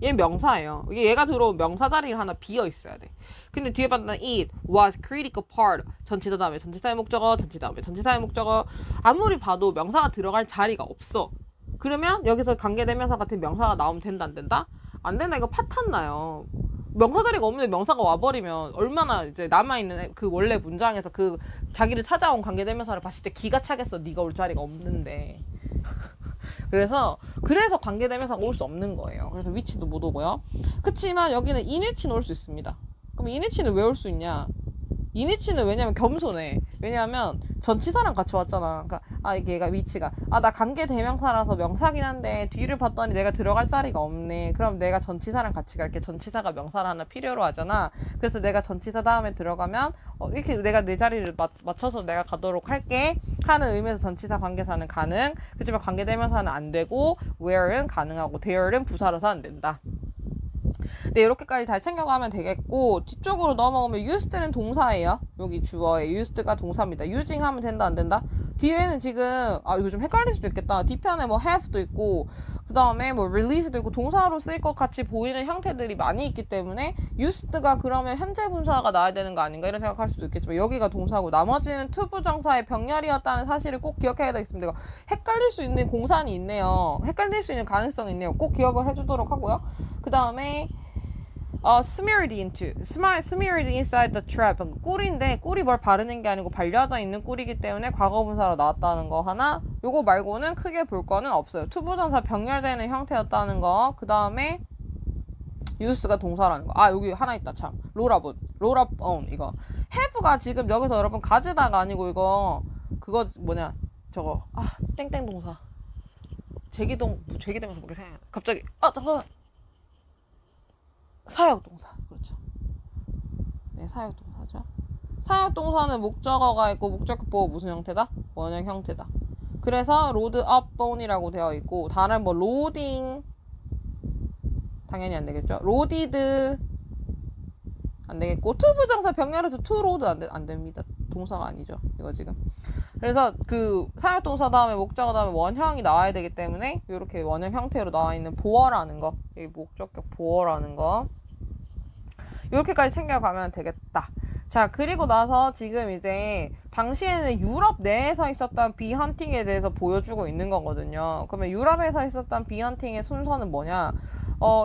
얘는 명사예요. 이게 얘가 들어온 명사 자리가 하나 비어 있어야 돼. 근데 뒤에 봤던 it was critical part. 전치사 다음에 전치사의 목적어, 전치사 다음에 전치사의 목적어. 아무리 봐도 명사가 들어갈 자리가 없어. 그러면 여기서 관계대명사 같은 명사가 나오면 된다 안 된다? 안 된다. 이거 파탄 나요. 명사 자리가 없는데 명사가 와버리면 얼마나 이제 남아있는 그 원래 문장에서 그 자기를 찾아온 관계대명사를 봤을 때 기가 차겠어. 네가 올 자리가 없는데. 그래서 관계대명사가 올 수 없는 거예요. 그래서 위치도 못 오고요. 그치만 여기는 인위치는 올 수 있습니다. 그럼 인위치는 왜 올 수 있냐? 인위치는 왜냐면 겸손해. 왜냐면 전치사랑 같이 왔잖아. 그러니까 이게 얘가 위치가 나 관계대명사라서 명사긴 한데 뒤를 봤더니 내가 들어갈 자리가 없네. 그럼 내가 전치사랑 같이 갈게. 전치사가 명사를 하나 필요로 하잖아. 그래서 내가 전치사 다음에 들어가면 이렇게 내가 내 자리를 맞춰서 내가 가도록 할게 하는 의미에서 전치사 관계사는 가능. 그렇지만 관계대명사는 안 되고 where는 가능하고 there는 부사라서 안 된다. 네, 이렇게까지 잘 챙겨가면 되겠고, 뒤쪽으로 넘어오면 used는 동사예요. 여기 주어에 used가 동사입니다. using 하면 된다 안 된다? 뒤에는 지금 이거 좀 헷갈릴 수도 있겠다. 뒤편에 뭐 have도 있고 그 다음에 뭐 release도 있고 동사로 쓸 것 같이 보이는 형태들이 많이 있기 때문에 used가 그러면 현재 분사가 나와야 되는 거 아닌가 이런 생각할 수도 있겠지만 여기가 동사고 나머지는 투부정사의 병렬이었다는 사실을 꼭 기억해야 되겠습니다. 이거 헷갈릴 수 있는 공산이 있네요. 헷갈릴 수 있는 가능성이 있네요. 꼭 기억을 해주도록 하고요. 그 다음에 smeared inside the trap. 꿀인데 꿀이 뭘 바르는 게 아니고 발려져 있는 꿀이기 때문에 과거분사로 나왔다는 거 하나. 요거 말고는 크게 볼 거는 없어요. 투부정사 병렬되는 형태였다는 거. 그 다음에 used가 동사라는 거. 여기 하나 있다 참. roll up on 이거. have가 지금 여기서 여러분 가지다가 아니고 이거 그거 뭐냐 저거 땡땡 동사. 제기동사 뭐게 생각. 갑자기 잠깐만. 사역동사. 그렇죠. 네, 사역동사죠. 사역동사는 목적어가 있고 목적격보가 무슨 형태다? 원형 형태다. 그래서 load up on이라고 되어 있고 다른 뭐 loading 당연히 안 되겠죠. loaded 안 되겠고 투부정사 병렬에서 to load 안 됩니다. 동사가 아니죠. 이거 지금. 그래서 그 사역동사 다음에 목적어 다음에 원형이 나와야 되기 때문에 이렇게 원형 형태로 나와 있는 보어라는 거, 이 목적격 보어라는 거 이렇게까지 챙겨가면 되겠다. 자, 그리고 나서 지금 이제 당시에는 유럽 내에서 있었던 비헌팅에 대해서 보여주고 있는 거거든요. 그러면 유럽에서 있었던 비헌팅의 순서는 뭐냐?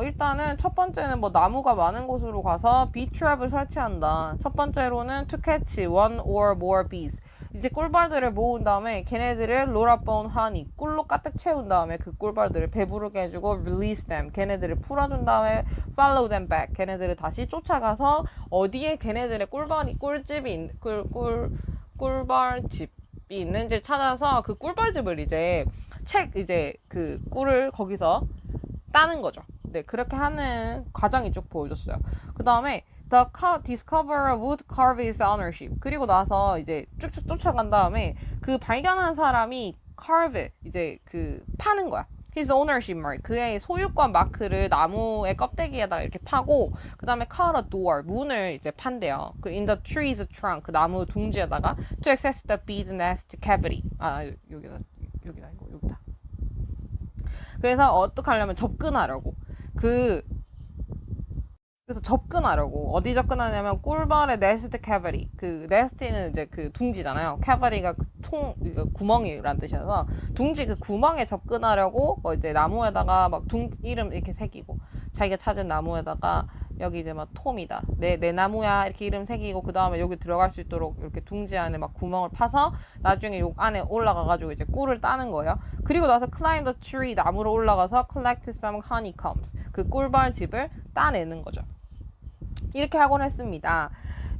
일단은 첫 번째는 뭐 나무가 많은 곳으로 가서 bee trap을 설치한다. 첫 번째로는 to catch one or more bees. 이제 꿀벌들을 모은 다음에 걔네들을 roll up on honey, 꿀로 가득 채운 다음에 그 꿀벌들을 배부르게 해주고 release them, 걔네들을 풀어준 다음에 follow them back, 걔네들을 다시 쫓아가서 어디에 걔네들의 꿀집이 꿀벌집이 있는지 찾아서 그 꿀벌집을 이제 그 꿀을 거기서 따는 거죠. 네, 그렇게 하는 과정이 쭉 보여줬어요. 그 다음에 The discoverer would carve his ownership. 그리고 나서 이제 쭉쭉 쫓아간 다음에 그 발견한 사람이 carve 이제 그 파는 거야. His ownership mark. 그의 소유권 마크를 나무의 껍데기에다가 이렇게 파고 그 다음에 cut a door. 문을 이제 판대요. 그 in the tree's trunk. 그 나무 둥지에다가 to access the bee's nest cavity. 여기다. 그래서 어떻게 하려면 접근하려고. 그래서 접근하려고 어디 접근하냐면 꿀벌의 네스트 캐버리 그 네스트는 이제 그 둥지잖아요. 캐버리가 구멍이란 뜻이어서 둥지 그 구멍에 접근하려고 뭐 이제 나무에다가 막 이름 이렇게 새기고 자기가 찾은 나무에다가 여기 이제 막 톰이다 내 나무야 이렇게 이름 새기고 그 다음에 여기 들어갈 수 있도록 이렇게 둥지 안에 막 구멍을 파서 나중에 요 안에 올라가가지고 이제 꿀을 따는 거예요. 그리고 나서 climb the tree 나무로 올라가서 collect some honeycombs 그 꿀벌 즙을 따내는 거죠. 이렇게 하곤 했습니다.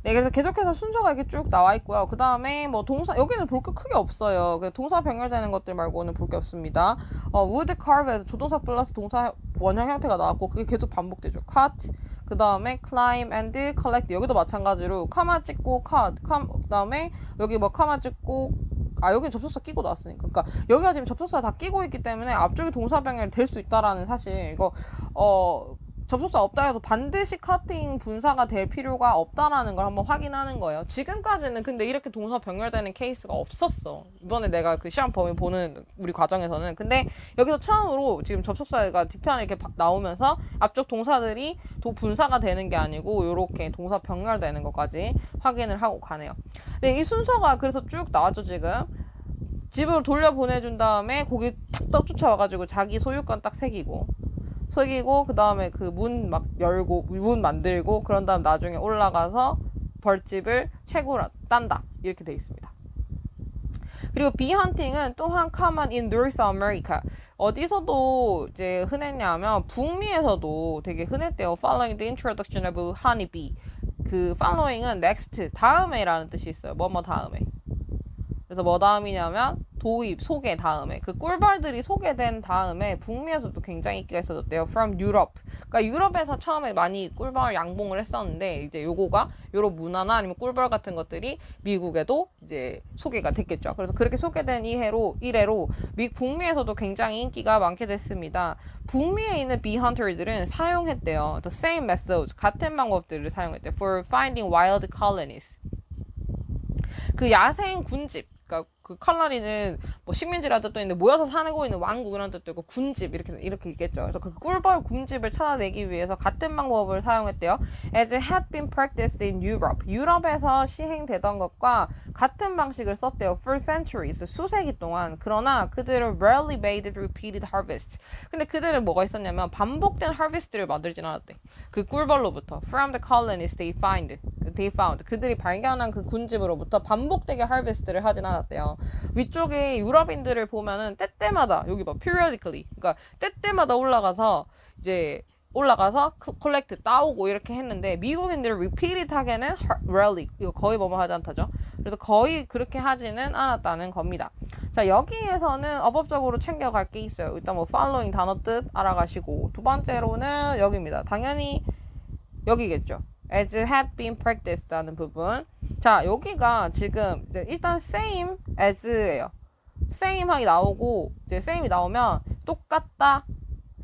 네, 그래서 계속해서 순서가 이렇게 쭉 나와 있고요. 그 다음에 뭐 동사, 여기는 볼 게 크게 없어요. 동사 병렬되는 것들 말고는 볼 게 없습니다. would carve에서 조동사 플러스 동사 원형 형태가 나왔고, 그게 계속 반복되죠. cut, 그 다음에 climb and collect. 여기도 마찬가지로, 카마 찍고, cut, 그 다음에 여기 뭐 카마 찍고, 여기는 접속사 끼고 나왔으니까. 그러니까 여기가 지금 접속사 다 끼고 있기 때문에 앞쪽에 동사 병렬이 될 수 있다라는 사실, 이거, 접속사 없다 해도 반드시 커팅 분사가 될 필요가 없다라는 걸 한번 확인하는 거예요. 지금까지는 근데 이렇게 동사 병렬되는 케이스가 없었어. 이번에 내가 그 시험 범위 보는 우리 과정에서는. 근데 여기서 처음으로 지금 접속사가 뒤편에 이렇게 나오면서 앞쪽 동사들이 분사가 되는 게 아니고 이렇게 동사 병렬되는 것까지 확인을 하고 가네요. 근데 이 순서가 그래서 쭉 나왔죠 지금. 집으로 돌려보내준 다음에 거기 탁 쫓아와가지고 자기 소유권 딱 새기고 그 다음에 그 문 막 열고 문 만들고 그런 다음 나중에 올라가서 벌집을 채굴 딴다 이렇게 돼 있습니다. 그리고 bee hunting은 또한 common in North America. 어디서도 이제 흔했냐면 북미에서도 되게 흔했대요. Following the introduction of honeybee. 그 following은 next 다음에라는 뜻이 있어요. 뭐뭐 다음에. 그래서 뭐 다음이냐면 도입, 소개 다음에 그 꿀벌들이 소개된 다음에 북미에서도 굉장히 인기가 있어졌대요. From Europe. 그러니까 유럽에서 처음에 많이 꿀벌 양봉을 했었는데 이제 요거가 요런 문화나 아니면 꿀벌 같은 것들이 미국에도 이제 소개가 됐겠죠. 그래서 그렇게 소개된 이래로 북미에서도 굉장히 인기가 많게 됐습니다. 북미에 있는 bee hunter들은 사용했대요. The same methods, 같은 방법들을 사용했대요. For finding wild colonies. 그 야생 군집, 그러니까 그 컬러리는 뭐 식민지라는 뜻도 있는데 모여서 살고 있는 왕국이라는 뜻도 있고 군집 이렇게 있겠죠. 그래서 그 꿀벌 군집을 찾아내기 위해서 같은 방법을 사용했대요. As it had been practiced in Europe. 유럽에서 시행되던 것과 같은 방식을 썼대요. For centuries, 수세기 동안. 그러나 그들은 rarely made repeated harvest. 근데 그들은 뭐가 있었냐면 반복된 harvest를 만들진 않았대. 그 꿀벌로부터 from the colonies they found. 그들이 발견한 그 군집으로부터 반복되게 harvest를 하진 않았대요. 위쪽에 유럽인들을 보면은 때때마다 여기 봐 periodically 그러니까 때때마다 올라가서 collect 따오고 이렇게 했는데 미국인들은 repeated하게는 rarely 이거 거의 뭐뭐 하지 않다죠. 그래서 거의 그렇게 하지는 않았다는 겁니다. 자 여기에서는 어법적으로 챙겨갈 게 있어요. 일단 뭐 following 단어 뜻 알아가시고 두 번째로는 여기입니다. 당연히 여기겠죠. as had been practiced 하는 부분. 자 여기가 지금 이제 일단 same as예요. same 하기 나오고 이제 same이 나오면 똑같다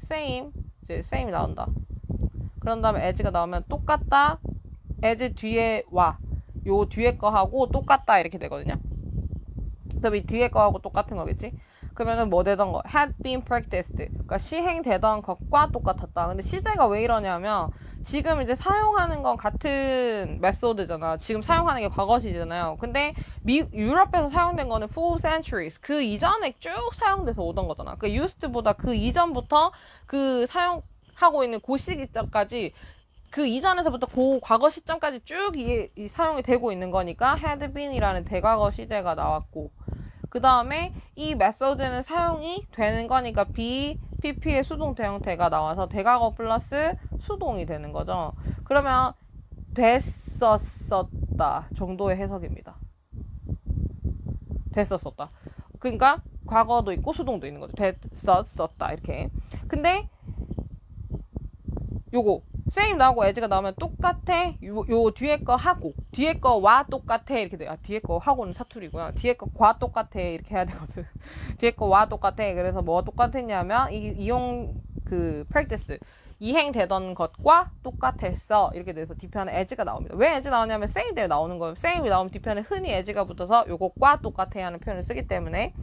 same 이제 same이 나온다. 그런 다음에 as가 나오면 똑같다 as 뒤에 와 요 뒤에 거 하고 똑같다 이렇게 되거든요. 그럼 이 뒤에 거하고 똑같은 거겠지? 그러면은 뭐 되던 거 had been practiced 그러니까 시행되던 것과 똑같았다. 근데 시제가 왜 이러냐면 지금 이제 사용하는 건 같은 메소드잖아. 지금 사용하는 게 과거시잖아요. 근데 유럽에서 사용된 거는 4 centuries 그 이전에 쭉 사용돼서 오던 거잖아. 그 used보다 그 이전부터 그 사용하고 있는 그 시기점까지 그 이전에서부터 그 과거 시점까지 쭉 이 사용이 되고 있는 거니까 had been이라는 대과거 시제가 나왔고 그 다음에 이 메소드는 사용이 되는 거니까 be, pp의 수동 대형태가 나와서 대과거 플러스 수동이 되는 거죠. 그러면 됐었었다 정도의 해석입니다. 됐었었다. 그러니까 과거도 있고 수동도 있는 거죠. 됐었었다 이렇게. 근데 요거 same 나오고 as가 나오면 똑같아. 요 뒤에 거 하고 뒤에 거와 똑같아 이렇게 돼요. 뒤에 거 하고는 사투리고요. 뒤에 거과 똑같아 이렇게 해야 되거든. 뒤에 거와 똑같아. 그래서 뭐 똑같았냐면 이용 그 practice 이행되던 것과 똑같았어 이렇게 돼서 뒤편에 as가 나옵니다. 왜 as 나오냐면 same 때문에 나오는 거예요. same이 나오면 뒤편에 흔히 as가 붙어서 요것과 똑같아 하는 표현을 쓰기 때문에.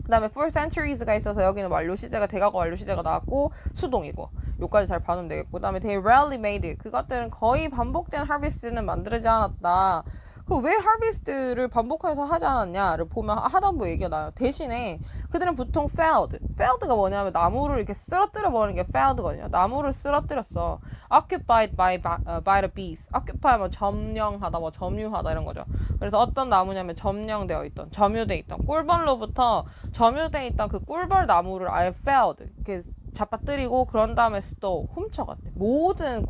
그 다음에 for centuries가 있어서 여기는 완료 시제가 대과거 완료 시제가 나왔고 수동이고 요까지 잘 봐놓으면 되겠고 그 다음에 they rarely made 그것들은 거의 반복된 harvest는 만들지 않았다. 그 왜 harvest를 반복해서 하지 않았냐를 보면 하단부 얘기가 나요. 대신에 그들은 보통 failed가 뭐냐면 나무를 이렇게 쓰러뜨려 버리는 게 failed거든요. 나무를 쓰러뜨렸어. occupied by the bees. occupy 뭐 점령하다 뭐 점유하다 이런 거죠. 그래서 어떤 나무냐면 점령되어 있던 점유돼 있던 꿀벌로부터 점유돼 있던 그 꿀벌 나무를 아예 failed 이렇게 잡아뜨리고 그런 다음에 또 훔쳐갔대. 모든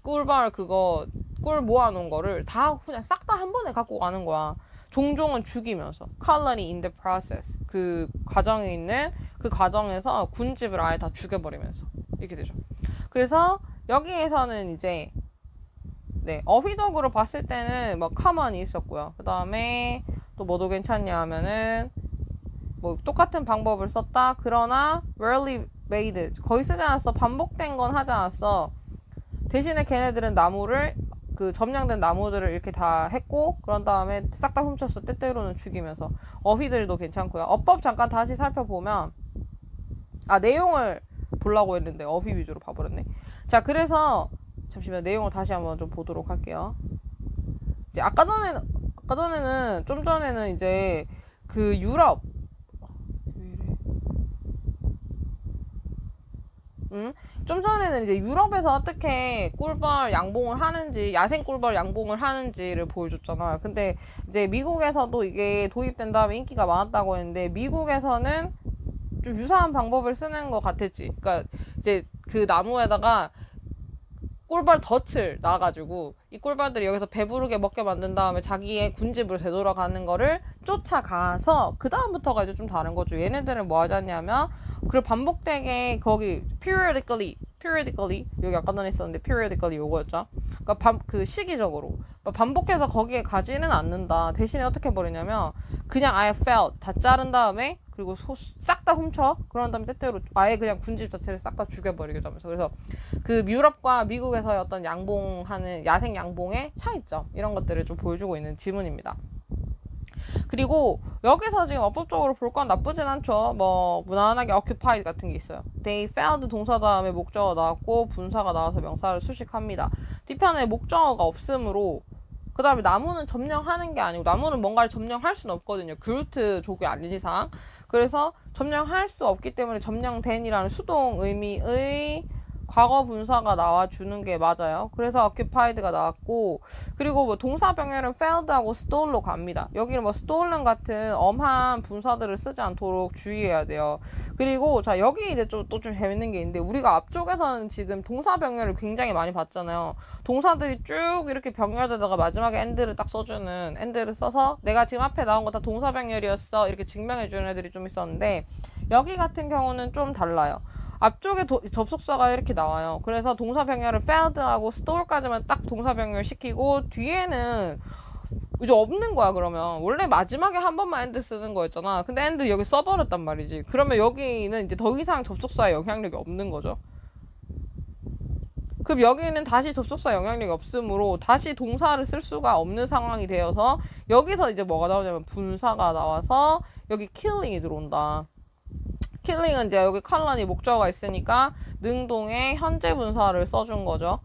꿀벌 그거 꿀 모아놓은 거를 다 그냥 싹 다 한 번에 갖고 가는 거야. 종종은 죽이면서 colony in the process 그 과정에 있는 그 과정에서 군집을 아예 다 죽여버리면서 이렇게 되죠. 그래서 여기에서는 이제 네 어휘적으로 봤을 때는 뭐 common이 있었고요. 그 다음에 또 뭐도 괜찮냐 하면은 뭐 똑같은 방법을 썼다. 그러나 rarely made. 거의 쓰지 않았어. 반복된 건 하지 않았어. 대신에 걔네들은 나무를 그 점령된 나무들을 이렇게 다 했고 그런 다음에 싹 다 훔쳤어. 때때로는 죽이면서. 어휘들도 괜찮고요. 어법 잠깐 다시 살펴보면 내용을 보려고 했는데 어휘 위주로 봐버렸네. 자, 그래서 잠시만 내용을 다시 한번 좀 보도록 할게요. 이제 아까 전에는 좀 전에는 이제 그 유럽 좀 전에는 이제 유럽에서 어떻게 꿀벌 양봉을 하는지, 야생 꿀벌 양봉을 하는지를 보여줬잖아. 근데 이제 미국에서도 이게 도입된 다음에 인기가 많았다고 했는데, 미국에서는 좀 유사한 방법을 쓰는 것 같았지. 그러니까 이제 그 나무에다가 꿀벌 덫을 놔가지고 이 꿀벌들이 여기서 배부르게 먹게 만든 다음에 자기의 군집으로 되돌아가는 거를 쫓아가서 그 다음부터가 이제 좀 다른 거죠. 얘네들은 뭐 하자냐면 그리고 반복되게 거기 periodically 여기 아까 전에 있었는데 periodically 요거였죠. 그러니까 그 시기적으로 반복해서 거기에 가지는 않는다. 대신에 어떻게 버리냐면 그냥 아예 fell 다 자른 다음에 그리고 싹 다 훔쳐. 그런 다음에 때때로 아예 그냥 군집 자체를 싹 다 죽여버리기도 하면서. 그래서 그 유럽과 미국에서의 어떤 양봉하는 야생 양봉의 차이점 이런 것들을 좀 보여주고 있는 지문입니다. 그리고 여기서 지금 어법적으로 볼 건 나쁘진 않죠. 뭐 무난하게 occupied 같은 게 있어요. They found 동사 다음에 목적어 나왔고 분사가 나와서 명사를 수식합니다. 뒤편에 목적어가 없으므로 그 다음에 나무는 점령하는 게 아니고 나무는 뭔가를 점령할 수는 없거든요. 그루트 족이 아닌 이상. 그래서 점령할 수 없기 때문에 점령된이라는 수동 의미의 과거 분사가 나와주는 게 맞아요. 그래서 occupied가 나왔고 그리고 뭐 동사 병렬은 failed하고 stole로 갑니다. 여기는 뭐 stolen 같은 엄한 분사들을 쓰지 않도록 주의해야 돼요. 그리고 자 여기 이제 또 좀 재밌는 게 있는데 우리가 앞쪽에서는 지금 동사 병렬을 굉장히 많이 봤잖아요. 동사들이 쭉 이렇게 병렬되다가 마지막에 end를 딱 써주는 end를 써서 내가 지금 앞에 나온 거 다 동사 병렬이었어 이렇게 증명해주는 애들이 좀 있었는데 여기 같은 경우는 좀 달라요. 앞쪽에 접속사가 이렇게 나와요. 그래서 동사 병렬을 failed하고 store까지만 딱 동사 병렬 시키고 뒤에는 이제 없는 거야. 그러면 원래 마지막에 한 번만 end 쓰는 거였잖아. 근데 end 여기 써버렸단 말이지. 그러면 여기는 이제 더 이상 접속사의 영향력이 없는 거죠. 그럼 여기는 다시 접속사 영향력이 없으므로 다시 동사를 쓸 수가 없는 상황이 되어서 여기서 이제 뭐가 나오냐면 분사가 나와서 여기 killing이 들어온다. 킬링은 이제 여기 컬런이 목적어가 있으니까 능동의 현재 분사를 써준 거죠.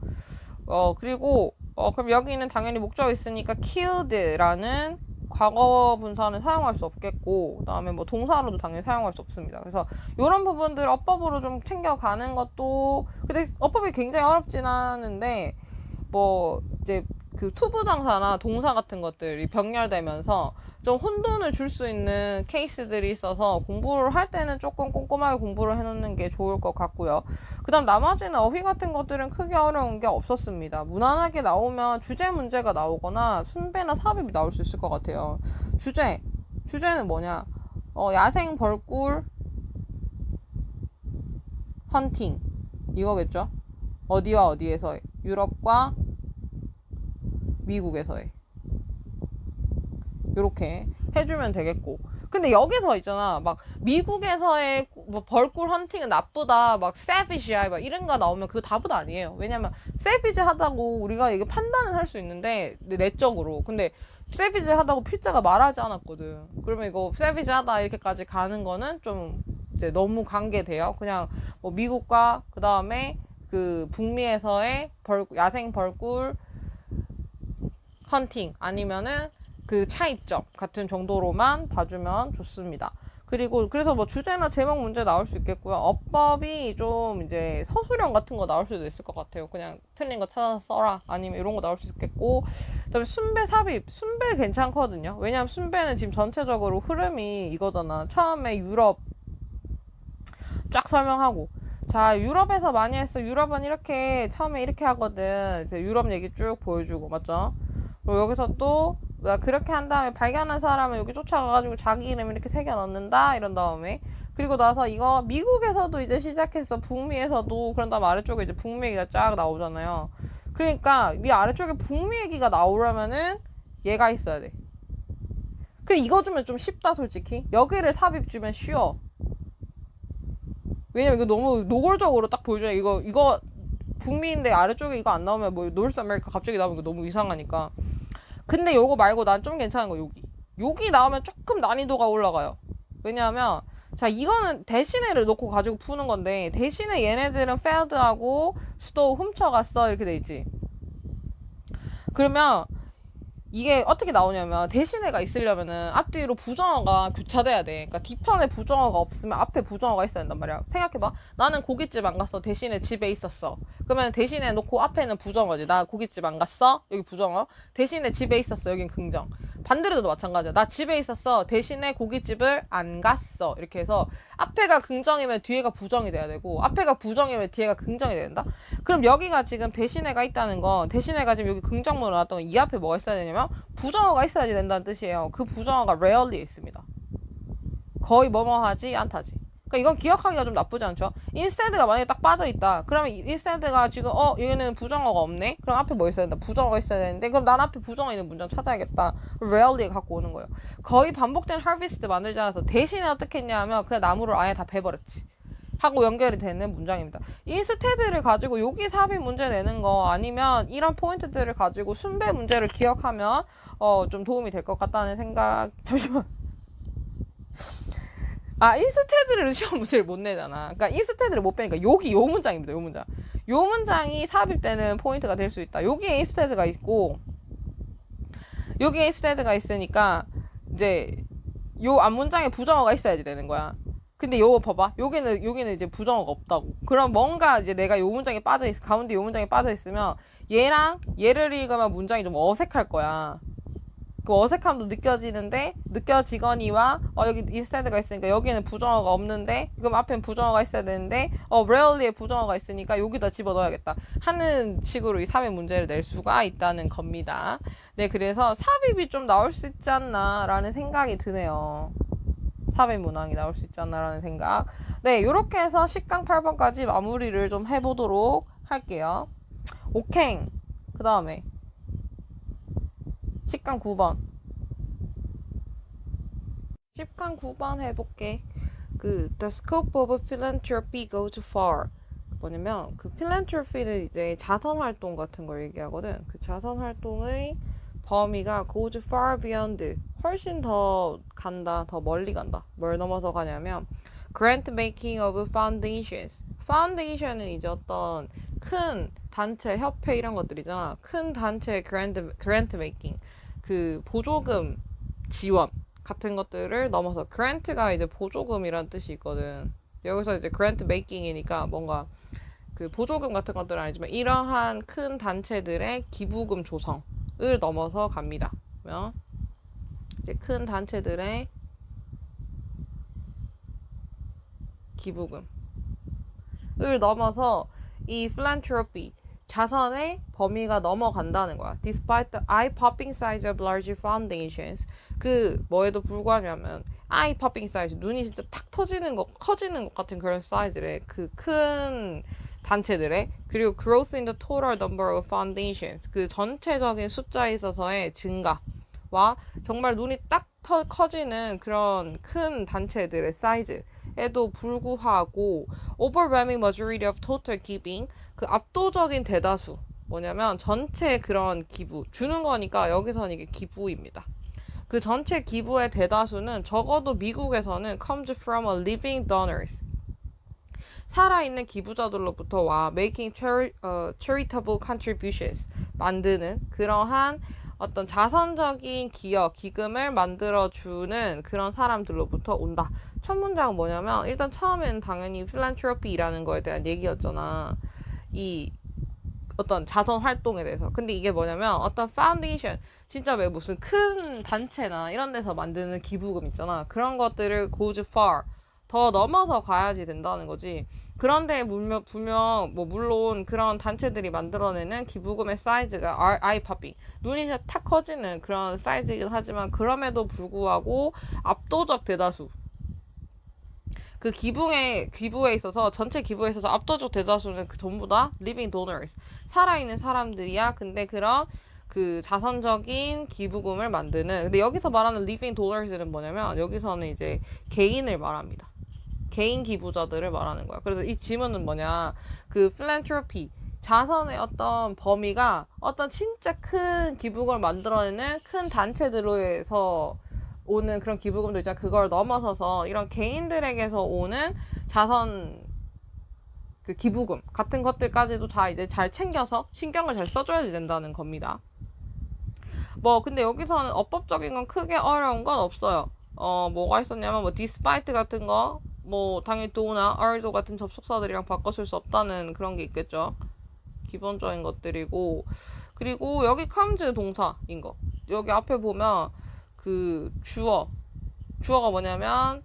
그리고 그럼 여기는 당연히 목적어 있으니까 killed라는 과거 분사는 사용할 수 없겠고 그다음에 뭐 동사로도 당연히 사용할 수 없습니다. 그래서 이런 부분들 어법으로 좀 챙겨가는 것도 근데 어법이 굉장히 어렵진 않은데 뭐 이제 그 투부정사나 동사 같은 것들이 병렬되면서 좀 혼돈을 줄 수 있는 케이스들이 있어서 공부를 할 때는 조금 꼼꼼하게 공부를 해놓는 게 좋을 것 같고요. 그 다음 나머지는 어휘 같은 것들은 크게 어려운 게 없었습니다. 무난하게 나오면 주제 문제가 나오거나 순배나 삽입이 나올 수 있을 것 같아요. 주제는 뭐냐? 야생 벌꿀 헌팅 이거겠죠? 어디와 어디에서의 유럽과 미국에서의 요렇게 해주면 되겠고 근데 여기서 있잖아 막 미국에서의 뭐 벌꿀 헌팅은 나쁘다 막 savag이야 막 이런 거 나오면 그거 답은 아니에요. 왜냐면 savage 하다고 우리가 이게 판단은 할 수 있는데 내적으로 근데 savage 하다고 필자가 말하지 않았거든. 그러면 이거 savage 하다 이렇게까지 가는 거는 좀 이제 너무 관계돼요. 그냥 뭐 미국과 그 다음에 그 북미에서의 야생 벌꿀 헌팅 아니면은 그 차이점 같은 정도로만 봐주면 좋습니다. 그리고 그래서 뭐 주제나 제목 문제 나올 수 있겠고요. 어법이 좀 이제 서술형 같은 거 나올 수도 있을 것 같아요. 그냥 틀린 거 찾아서 써라 아니면 이런 거 나올 수 있겠고 그다음에 순배 삽입 순배 괜찮거든요. 왜냐면 순배는 지금 전체적으로 흐름이 이거잖아. 처음에 유럽 쫙 설명하고 자 유럽에서 많이 했어. 유럽은 이렇게 처음에 이렇게 하거든. 이제 유럽 얘기 쭉 보여주고 맞죠? 그리고 여기서 또 그렇게 한 다음에 발견한 사람은 여기 쫓아가가지고 자기 이름 이렇게 새겨 넣는다 이런 다음에 그리고 나서 이거 미국에서도 이제 시작했어. 북미에서도 그런 다음에 아래쪽에 이제 북미 얘기가 쫙 나오잖아요. 그러니까 이 아래쪽에 북미 얘기가 나오려면은 얘가 있어야 돼. 근데 이거 주면 좀 쉽다 솔직히. 여기를 삽입 주면 쉬워. 왜냐면 이거 너무 노골적으로 딱 보여줘요. 이거 북미인데 아래쪽에 이거 안 나오면 뭐 노스 아메리카 갑자기 나오면 이거 너무 이상하니까. 근데 요거 말고 난 좀 괜찮은 거 여기 나오면 조금 난이도가 올라가요. 왜냐하면 자 이거는 대신에를 놓고 가지고 푸는 건데 대신에 얘네들은 failed하고 수도 훔쳐갔어 이렇게 돼 있지. 그러면 이게 어떻게 나오냐면 대신에가 있으려면은 앞뒤로 부정어가 교차돼야 돼. 그러니까 뒤편에 부정어가 없으면 앞에 부정어가 있어야 된단 말이야. 생각해봐. 나는 고깃집 안 갔어. 대신에 집에 있었어. 그러면 대신에 놓고 앞에는 부정어지. 나 고깃집 안 갔어. 여기 부정어. 대신에 집에 있었어. 여긴 긍정. 반대로도 마찬가지야. 나 집에 있었어. 대신에 고깃집을 안 갔어. 이렇게 해서 앞에가 긍정이면 뒤에가 부정이 돼야 되고 앞에가 부정이면 뒤에가 긍정이 돼야 된다. 그럼 여기가 지금 대신에가 있다는 건 대신에가 지금 여기 긍정문으로 나왔던 건 이 앞에 뭐가 있어야 되냐면 부정어가 있어야지 된다는 뜻이에요. 그 부정어가 rarely에 있습니다. 거의 뭐뭐 하지 않다지. 그러니까 이건 기억하기가 좀 나쁘지 않죠. instead가 만약에 딱 빠져있다. 그러면 instead가 지금 얘는 부정어가 없네. 그럼 앞에 뭐 있어야 된다. 부정어가 있어야 되는데 그럼 난 앞에 부정어 있는 문장 찾아야겠다. rarely에 갖고 오는 거예요. 거의 반복된 harvest 만들지 않아서 대신에 어떻게 했냐면 그냥 나무를 아예 다 베버렸지. 하고 연결이 되는 문장입니다. instead를 가지고 여기 삽입 문제 내는 거 아니면 이런 포인트들을 가지고 순배 문제를 기억하면 좀 도움이 될 것 같다는 생각. 잠시만. instead를 시험 문제를 못 내잖아. 그러니까 instead를 못 빼니까 여기 요 문장입니다. 요 문장. 요 문장이 삽입되는 포인트가 될 수 있다. 여기에 instead가 있고 여기에 instead가 있으니까 이제 요 앞문장에 부정어가 있어야지 되는 거야. 근데 요거 봐봐. 여기는 이제 부정어가 없다고. 그럼 뭔가 이제 내가 요 문장에 빠져있어. 가운데 요 문장에 빠져있으면 얘랑 얘를 읽으면 문장이 좀 어색할 거야. 그 어색함도 느껴지거니와 여기 instead가 있으니까 여기는 부정어가 없는데 그럼 앞엔 부정어가 있어야 되는데 rarely에 부정어가 있으니까 여기다 집어넣어야겠다 하는 식으로 이 삽입 문제를 낼 수가 있다는 겁니다. 네, 그래서 삽입이 좀 나올 수 있지 않나 라는 생각이 드네요. 삽입 문항이 나올 수 있지 않나라는 생각. 네, 이렇게 해서 10강 8번까지 마무리를 좀 해보도록 할게요. 오케이. 그 다음에 10강 9번. 10강 9번 해볼게. The scope of philanthropy goes far. 뭐냐면 그 philanthropy는 이제 자선 활동 같은 걸 얘기하거든. 그 자선 활동의 범위가 goes far beyond. 훨씬 더 간다, 더 멀리 간다. 뭘 넘어서 가냐면 grant making of foundations. foundation은 이제 어떤 큰 단체, 협회 이런 것들이잖아. 큰 단체 grant making. 그 보조금 지원 같은 것들을 넘어서 grant가 이제 보조금이란 뜻이 있거든. 여기서 이제 grant making이니까 뭔가 그 보조금 같은 것들은 아니지만 이러한 큰 단체들의 기부금 조성을 넘어서 갑니다. 그러면 이제 큰 단체들의 기부금을 넘어서 이 philanthropy 자선의 범위가 넘어간다는 거야. Despite the eye-popping size of large foundations, 그 뭐에도 불구하냐면 eye-popping size, 눈이 진짜 탁 터지는 것, 커지는 것 같은 그런 사이즈의 그 큰 단체들의 그리고 growth in the total number of foundations, 그 전체적인 숫자에 있어서의 증가와 정말 눈이 딱 커지는 그런 큰 단체들의 사이즈에도 불구하고 overwhelming majority of total giving, 그 압도적인 대다수 뭐냐면 전체 그런 기부 주는 거니까 여기서는 이게 기부입니다. 그 전체 기부의 대다수는 적어도 미국에서는 comes from a living donors, 살아있는 기부자들로부터 와 making charitable contributions, 만드는 그러한 어떤 자선적인 기여, 기금을 만들어주는 그런 사람들로부터 온다. 첫 문장은 뭐냐면 일단 처음에는 당연히 philanthropy라는 거에 대한 얘기였잖아. 이 어떤 자선 활동에 대해서. 근데 이게 뭐냐면 어떤 파운데이션, 진짜 왜 무슨 큰 단체나 이런 데서 만드는 기부금 있잖아. 그런 것들을 goes far, 더 넘어서 가야지 된다는 거지. 그런데 분명 뭐 물론 그런 단체들이 만들어내는 기부금의 사이즈가 eye-popping, 눈이 진짜 탁 커지는 그런 사이즈이긴 하지만 그럼에도 불구하고 압도적 대다수, 그 기부에 있어서 전체 기부에 있어서 압도적 대다수는 그 전부 다 living donors, 살아있는 사람들이야. 근데 그런 그 자선적인 기부금을 만드는, 근데 여기서 말하는 living donors는 뭐냐면 여기서는 이제 개인을 말합니다. 개인 기부자들을 말하는 거야. 그래서 이 지문은 뭐냐, 그 philanthropy, 자선의 어떤 범위가 어떤 진짜 큰 기부금을 만들어내는 큰 단체들에서 오는 그런 기부금도 있잖아. 그걸 넘어서서 이런 개인들에게서 오는 자선 그 기부금 같은 것들까지도 다 이제 잘 챙겨서 신경을 잘 써줘야 된다는 겁니다. 뭐 근데 여기서는 어법적인 건 크게 어려운 건 없어요. 뭐가 있었냐면 뭐 despite 같은 거, 뭐 당연히 do나 are도 같은 접속사들이랑 바꿔 쓸 수 없다는 그런 게 있겠죠. 기본적인 것들이고, 그리고 여기 comes 동사인 거. 여기 앞에 보면 그 주어가 뭐냐면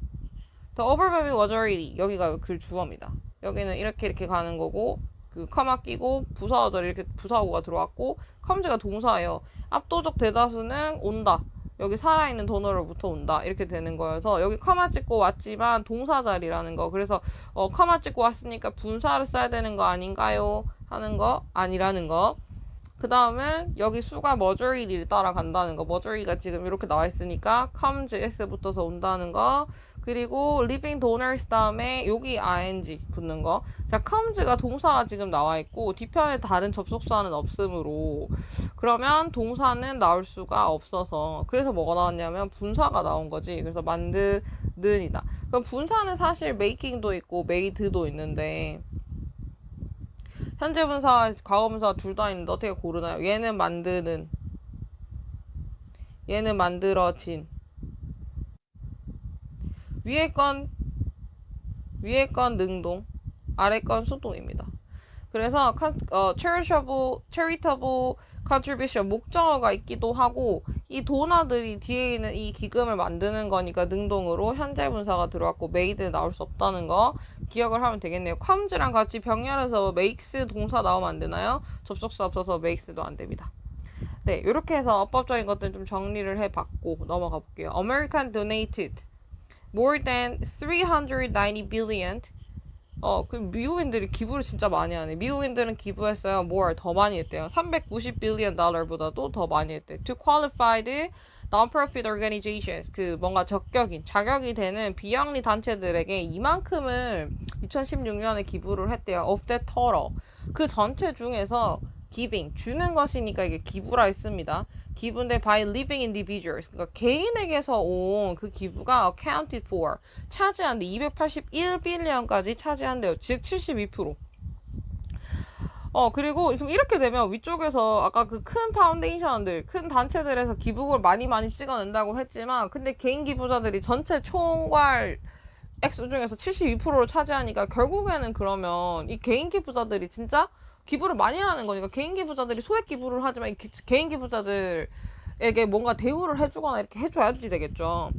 the overwhelming majority, 여기가 그 주어입니다. 여기는 이렇게 가는 거고, 그 커마 끼고 부사어들 이렇게 부사어가 들어왔고, comes가 동사예요. 압도적 대다수는 온다. 여기 살아있는 돈으로부터 온다. 이렇게 되는 거여서 여기 커마 찍고 왔지만 동사 자리라는 거. 그래서 커마 찍고 왔으니까 분사를 써야 되는 거 아닌가요? 하는 거 아니라는 거. 그 다음에 여기 수가 majority를 따라간다는 거. majority가 지금 이렇게 나와 있으니까 comes s 붙어서 온다는 거. 그리고 living donors 다음에 여기 ing 붙는 거. 자, comes가 동사가 지금 나와 있고 뒤편에 다른 접속사는 없으므로, 그러면 동사는 나올 수가 없어서, 그래서 뭐가 나왔냐면 분사가 나온 거지. 그래서 만드는이다. 그럼 분사는 사실 making도 있고 made도 있는데, 현재 분사, 과거 분사 둘 다 있는데 어떻게 고르나요? 얘는 만드는, 얘는 만들어진. 위에 건 능동, 아래 건 수동입니다. 그래서 charitable contribution, 목적어가 있기도 하고, 이 도너들이 뒤에 있는 이 기금을 만드는 거니까 능동으로 현재 분사가 들어왔고 made 나올 수 없다는 거 기억을 하면 되겠네요. comes랑 같이 병렬해서 makes 동사 나오면 안 되나요? 접속사 없어서 makes도 안 됩니다. 네, 이렇게 해서 어법적인 것들 좀 정리를 해봤고 넘어가 볼게요. American donated more than 390 billion. 그 미국인들이 기부를 진짜 많이 하네. 미국인들은 기부했어요. more, 더 많이 했대요. 390 billion 달러보다도 더 많이 했대. To qualified non-profit organizations, 그 뭔가 자격이 되는 비영리 단체들에게 이만큼을 2016년에 기부를 했대요. Of that total. 그 전체 중에서 giving, 주는 것이니까 이게 기부라 했습니다. 기부인데 by living individuals, 그러니까 개인에게서 온 그 기부가 accounted for, 차지한데 281빌리언까지 차지한대요. 즉 72%. 그리고 이렇게 되면 위쪽에서 아까 그 큰 파운데이션들, 큰 단체들에서 기부금을 많이 찍어낸다고 했지만, 근데 개인 기부자들이 전체 총괄 액수 중에서 72%를 차지하니까 결국에는 그러면 이 개인 기부자들이 진짜 기부를 많이 하는 거니까, 개인 기부자들이 소액 기부를 하지만 이 개인 기부자들에게 뭔가 대우를 해주거나 이렇게 해줘야지 되겠죠.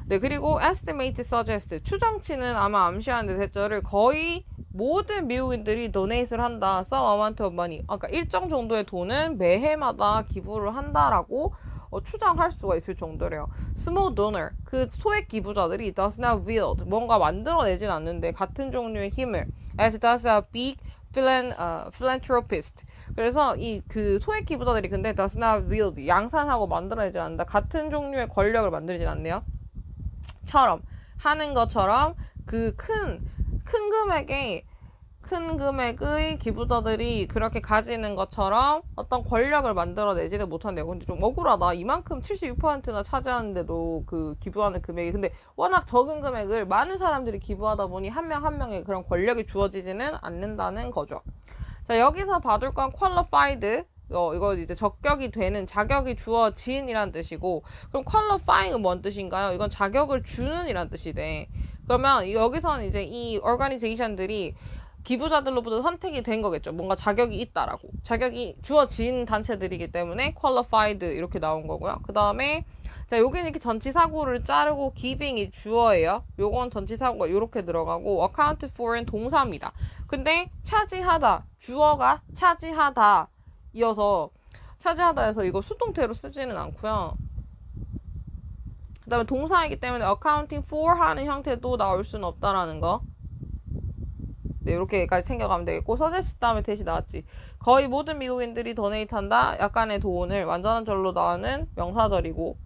네, 그리고 estimate, suggest, 추정치는 아마 암시하는 데 대절을 거의 모든 미국인들이 donate를 한다. some amount of money. 그러니까 일정 정도의 돈은 매해마다 기부를 한다라고 추정할 수가 있을 정도래요. small donor, 그 소액 기부자들이 does not wield, 뭔가 만들어내진 않는데 같은 종류의 힘을 as does a big philanthropist. 그래서 이 그 소액 기부자들이 근데 does not wield, 양산하고 만들어내지 않는다. 같은 종류의 권력을 만들진 않네요. 하는 것처럼 그 큰 금액의 기부자들이 그렇게 가지는 것처럼 어떤 권력을 만들어내지는 못한대요. 근데 좀 억울하다. 이만큼 72%나 차지하는데도 그 기부하는 금액이, 근데 워낙 적은 금액을 많은 사람들이 기부하다 보니 한 명 한 명의 그런 권력이 주어지지는 않는다는 거죠. 자, 여기서 받을 건 qualified, 이거 이제 적격이 되는, 자격이 주어진이란 뜻이고, 그럼 qualifying은 뭔 뜻인가요? 이건 자격을 주는 이란 뜻이래. 그러면 여기서는 이제 이 organization들이 기부자들로부터 선택이 된 거겠죠. 뭔가 자격이 있다라고. 자격이 주어진 단체들이기 때문에 qualified 이렇게 나온 거고요. 그 다음에 자, 여기는 이렇게 전치사구를 자르고 giving이 주어예요. 요건 전치사구가 이렇게 들어가고 account for은 동사입니다. 근데 차지하다, 주어가 차지하다 이어서 차지하다 해서 이거 수동태로 쓰지는 않고요. 그 다음에 동사이기 때문에 accounting for 하는 형태도 나올 수는 없다라는 거. 네, 이렇게까지 챙겨가면 되겠고, suggest 다음에 대시 나왔지. 거의 모든 미국인들이 donate 한다. 약간의 돈을, 완전한 절로 나오는 명사절이고,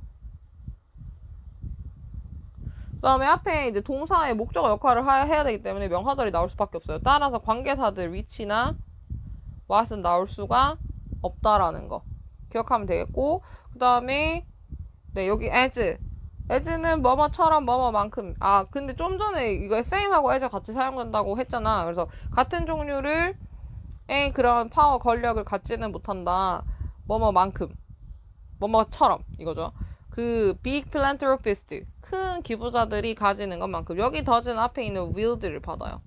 그다음에 앞에 이제 동사의 목적어 역할을 해야 되기 때문에 명사절이 나올 수밖에 없어요. 따라서 관계사들 which나 what은 나올 수가 없다라는 거 기억하면 되겠고, 그다음에 네, 여기 as는 뭐뭐처럼 뭐뭐만큼. 아, 근데 좀 전에 이거 same하고 as 같이 사용된다고 했잖아. 그래서 같은 종류를 그런 파워 권력을 갖지는 못한다. 뭐뭐만큼, 뭐뭐처럼 이거죠. 그 big philanthropist, 큰 기부자들이 가지는 것만큼. 여기 does는 앞에 있는 will를 받아요.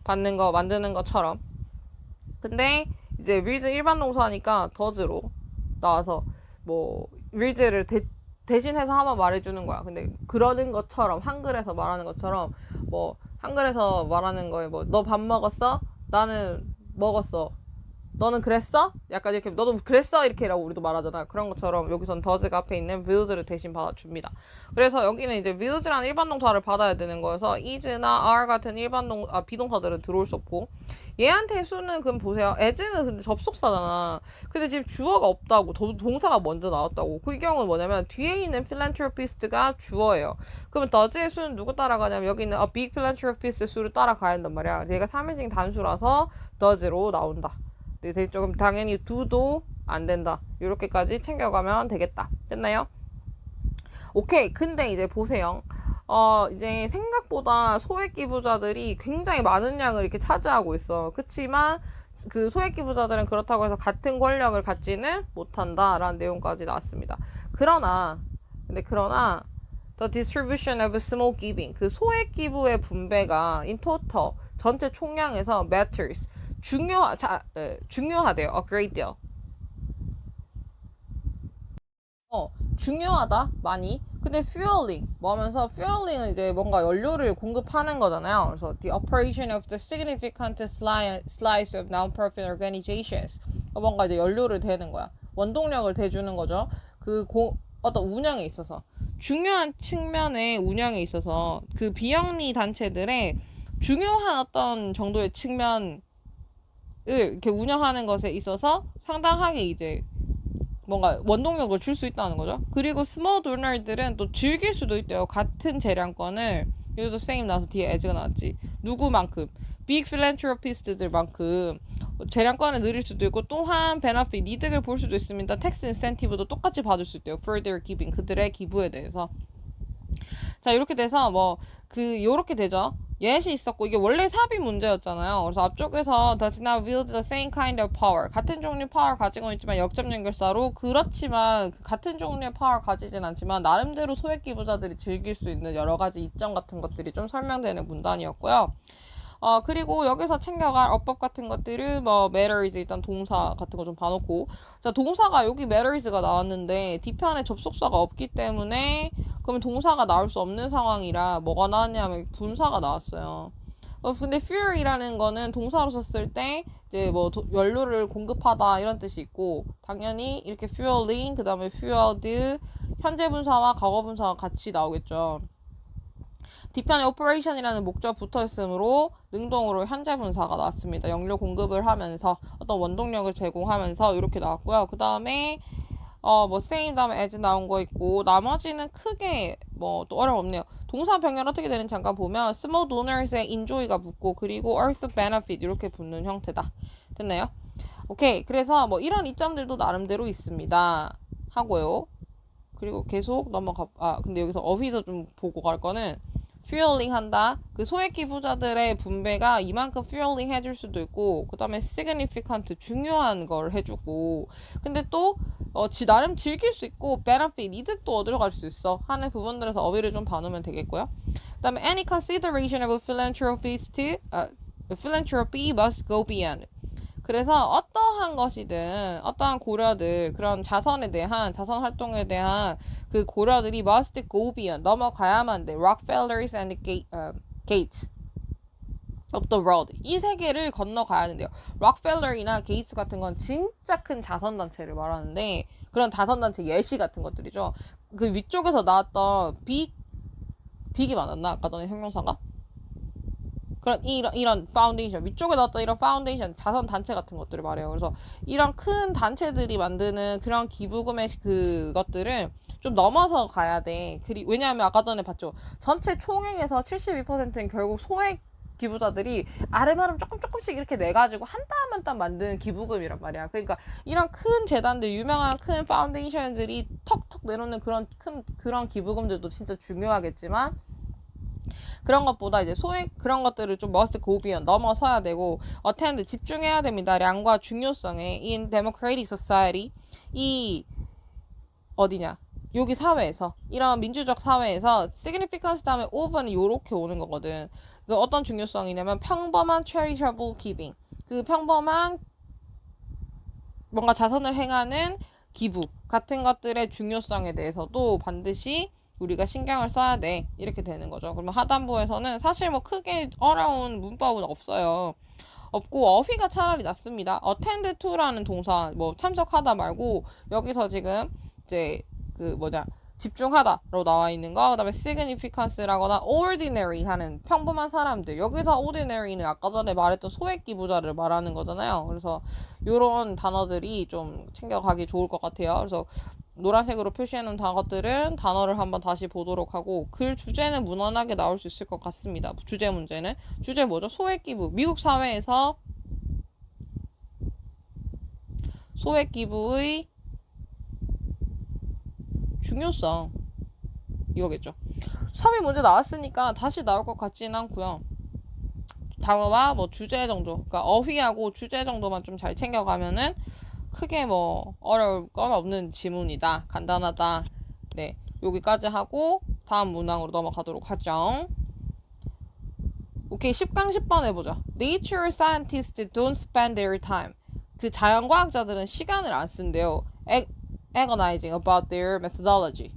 받는 거, 만드는 것처럼. 근데 이제 will은 일반 동사니까 does로 나와서 뭐 will를 대신해서 한번 말해주는 거야. 근데 그러는 것처럼, 한글에서 말하는 것처럼, 뭐 한글에서 말하는 거에 뭐 너 밥 먹었어? 나는 먹었어. 너는 그랬어? 약간 이렇게 너도 그랬어? 이렇게라고 우리도 말하잖아. 그런 것처럼 여기선 does가 앞에 있는 will를 대신 받아줍니다. 그래서 여기는 이제 wills라는 일반 동사를 받아야 되는 거여서 is나 are 같은 비동사들은 들어올 수 없고, 얘한테 수는 그럼 보세요. as는 근데 접속사잖아. 근데 지금 주어가 없다고, 동사가 먼저 나왔다고. 그 경우는 뭐냐면 뒤에 있는 philanthropist가 주어예요. 그러면 does의 수는 누구 따라가냐면 여기 있는 big philanthropist 수를 따라가야 한단 말이야. 얘가 3인칭 단수라서 does로 나온다. 되게 조금 당연히 do도 안 된다. 이렇게까지 챙겨가면 되겠다. 됐나요? 오케이. 근데 이제 보세요. 이제 생각보다 소액 기부자들이 굉장히 많은 양을 이렇게 차지하고 있어. 그치만 그 소액 기부자들은 그렇다고 해서 같은 권력을 갖지는 못한다라는 내용까지 나왔습니다. 그러나 the distribution of small giving, 그 소액 기부의 분배가 in total, 전체 총량에서 matters, 중요하대요. A great deal. 중요하다, 많이. 근데 fueling, 뭐 하면서 fueling은 이제 뭔가 연료를 공급하는 거잖아요. 그래서 the operation of the significant slice of non-profit organizations. 뭔가 이제 연료를 대는 거야. 원동력을 대주는 거죠. 어떤 운영에 있어서. 중요한 측면의 운영에 있어서 그 비영리 단체들의 중요한 어떤 정도의 측면을 이렇게 운영하는 것에 있어서 상당하게 이제 뭔가 원동력을 줄 수 있다는 거죠. 그리고 스몰 도너들은 또 즐길 수도 있대요. 같은 재량권을, 여기도 same 나와서 뒤에 as가 나왔지. 누구만큼, 빅 필란트로피스트들만큼 재량권을 누릴 수도 있고, 또한 베너핏, 이득을 볼 수도 있습니다. 텍스 인센티브도 똑같이 받을 수 있대요. for their giving, 그들의 기부에 대해서. 자, 이렇게 돼서 요렇게 되죠. 예시 있었고, 이게 원래 삽입 문제였잖아요. 그래서 앞쪽에서 does not wield the same kind of power, 같은 종류의 파워를 가지고 있지만 역점 연결사로, 그렇지만 같은 종류의 파워를 가지진 않지만 나름대로 소액 기부자들이 즐길 수 있는 여러 가지 이점 같은 것들이 좀 설명되는 문단이었고요. 그리고 여기서 챙겨갈 어법 같은 것들은 matters, 일단 동사 같은 거 좀 봐놓고. 자, 동사가 여기 matters가 나왔는데 뒤편에 접속사가 없기 때문에 그러면 동사가 나올 수 없는 상황이라 뭐가 나왔냐면 분사가 나왔어요. 근데 fuel이라는 거는 동사로 썼을 때 이제 연료를 공급하다 이런 뜻이 있고, 당연히 이렇게 fueling, 그 다음에 fueled, 현재 분사와 과거 분사가 같이 나오겠죠. 뒤편에 operation이라는 목적 붙어있으므로 능동으로 현재 분사가 나왔습니다. 연료 공급을 하면서 어떤 원동력을 제공하면서 이렇게 나왔고요. 그 다음에 same 다음에 as 나온 거 있고, 나머지는 크게 또 어려움 없네요. 동사 병렬 어떻게 되는지 잠깐 보면 small donors에 enjoy가 붙고, 그리고 also benefit 이렇게 붙는 형태다. 됐나요? 오케이. 그래서 이런 이점들도 나름대로 있습니다. 하고요. 그리고 계속 근데 여기서 어휘도 좀 보고 갈 거는 fueling 한다. 그 소액 기부자들의 분배가 이만큼 fueling 해줄 수도 있고, 그 다음에 significant, 중요한 걸 해주고, 근데 또 나름 즐길 수 있고 benefit, 이득도 얻어갈 수 있어 하는 부분들에서 어휘를 좀 봐놓으면 되겠고요. 그 다음에 any consideration of philanthropy must go beyond. 그래서 어떠한 것이든, 어떠한 고려들, 그런 자선 활동에 대한 그 고려들이 must go beyond, 넘어가야만 돼. Rockefellers and Gates of the world. 이 세계를 건너가야 하는데요. 록펠러이나 게이츠 같은 건 진짜 큰 자선단체를 말하는데, 그런 자선단체 예시 같은 것들이죠. 그 위쪽에서 나왔던 빅이 맞았나? 아까 전에 형용사가? 그런 이런 파운데이션 위쪽에 넣었던 이런 파운데이션 자선 단체 같은 것들을 말해요. 그래서 이런 큰 단체들이 만드는 그런 기부금의 그것들을 좀 넘어서 가야 돼. 왜냐하면 아까 전에 봤죠. 전체 총액에서 72%는 결국 소액 기부자들이 아름아름 조금씩 이렇게 내가지고 한 땀 한 땀 만드는 기부금이란 말이야. 그러니까 이런 큰 재단들, 유명한 큰 파운데이션들이 턱턱 내놓는 그런 기부금들도 진짜 중요하겠지만 그런 것보다 이제 소액 그런 것들을 좀 must go beyond 넘어서야 되고 attend 집중해야 됩니다. 량과 중요성에 in democratic society 이 어디냐 여기 사회에서 이런 민주적 사회에서 significance 다음에 of는 요렇게 오는 거거든. 그 어떤 중요성이냐면 평범한 charitable giving 그 평범한 뭔가 자선을 행하는 기부 같은 것들의 중요성에 대해서도 반드시 우리가 신경을 써야 돼. 이렇게 되는 거죠. 그러면 하단부에서는 사실 뭐 크게 어려운 문법은 없어요. 없고 어휘가 차라리 낫습니다. attend to라는 동사 뭐 참석하다 말고 여기서 지금 이제 집중하다로 나와 있는 거 그다음에 significance라거나 ordinary 하는 평범한 사람들 여기서 ordinary는 아까 전에 말했던 소액 기부자를 말하는 거잖아요. 그래서 이런 단어들이 좀 챙겨가기 좋을 것 같아요. 그래서 노란색으로 표시해놓은 것들은 단어를 한번 다시 보도록 하고 글 주제는 무난하게 나올 수 있을 것 같습니다. 주제 문제는 주제 뭐죠? 소액 기부 미국 사회에서 소액 기부의 중요성 이거겠죠. 섭외 문제 나왔으니까 다시 나올 것 같지는 않고요. 단어와 뭐 주제 정도, 그러니까 어휘하고 주제 정도만 좀 잘 챙겨가면은 크게 뭐 어려울 건 없는 지문이다. 간단하다. 네, 여기까지 하고 다음 문항으로 넘어가도록 하죠. 오케이, 10강 10번 해보자. Nature scientists don't spend their time. 그 자연과학자들은 시간을 안 쓴대요. Agonizing about their methodology.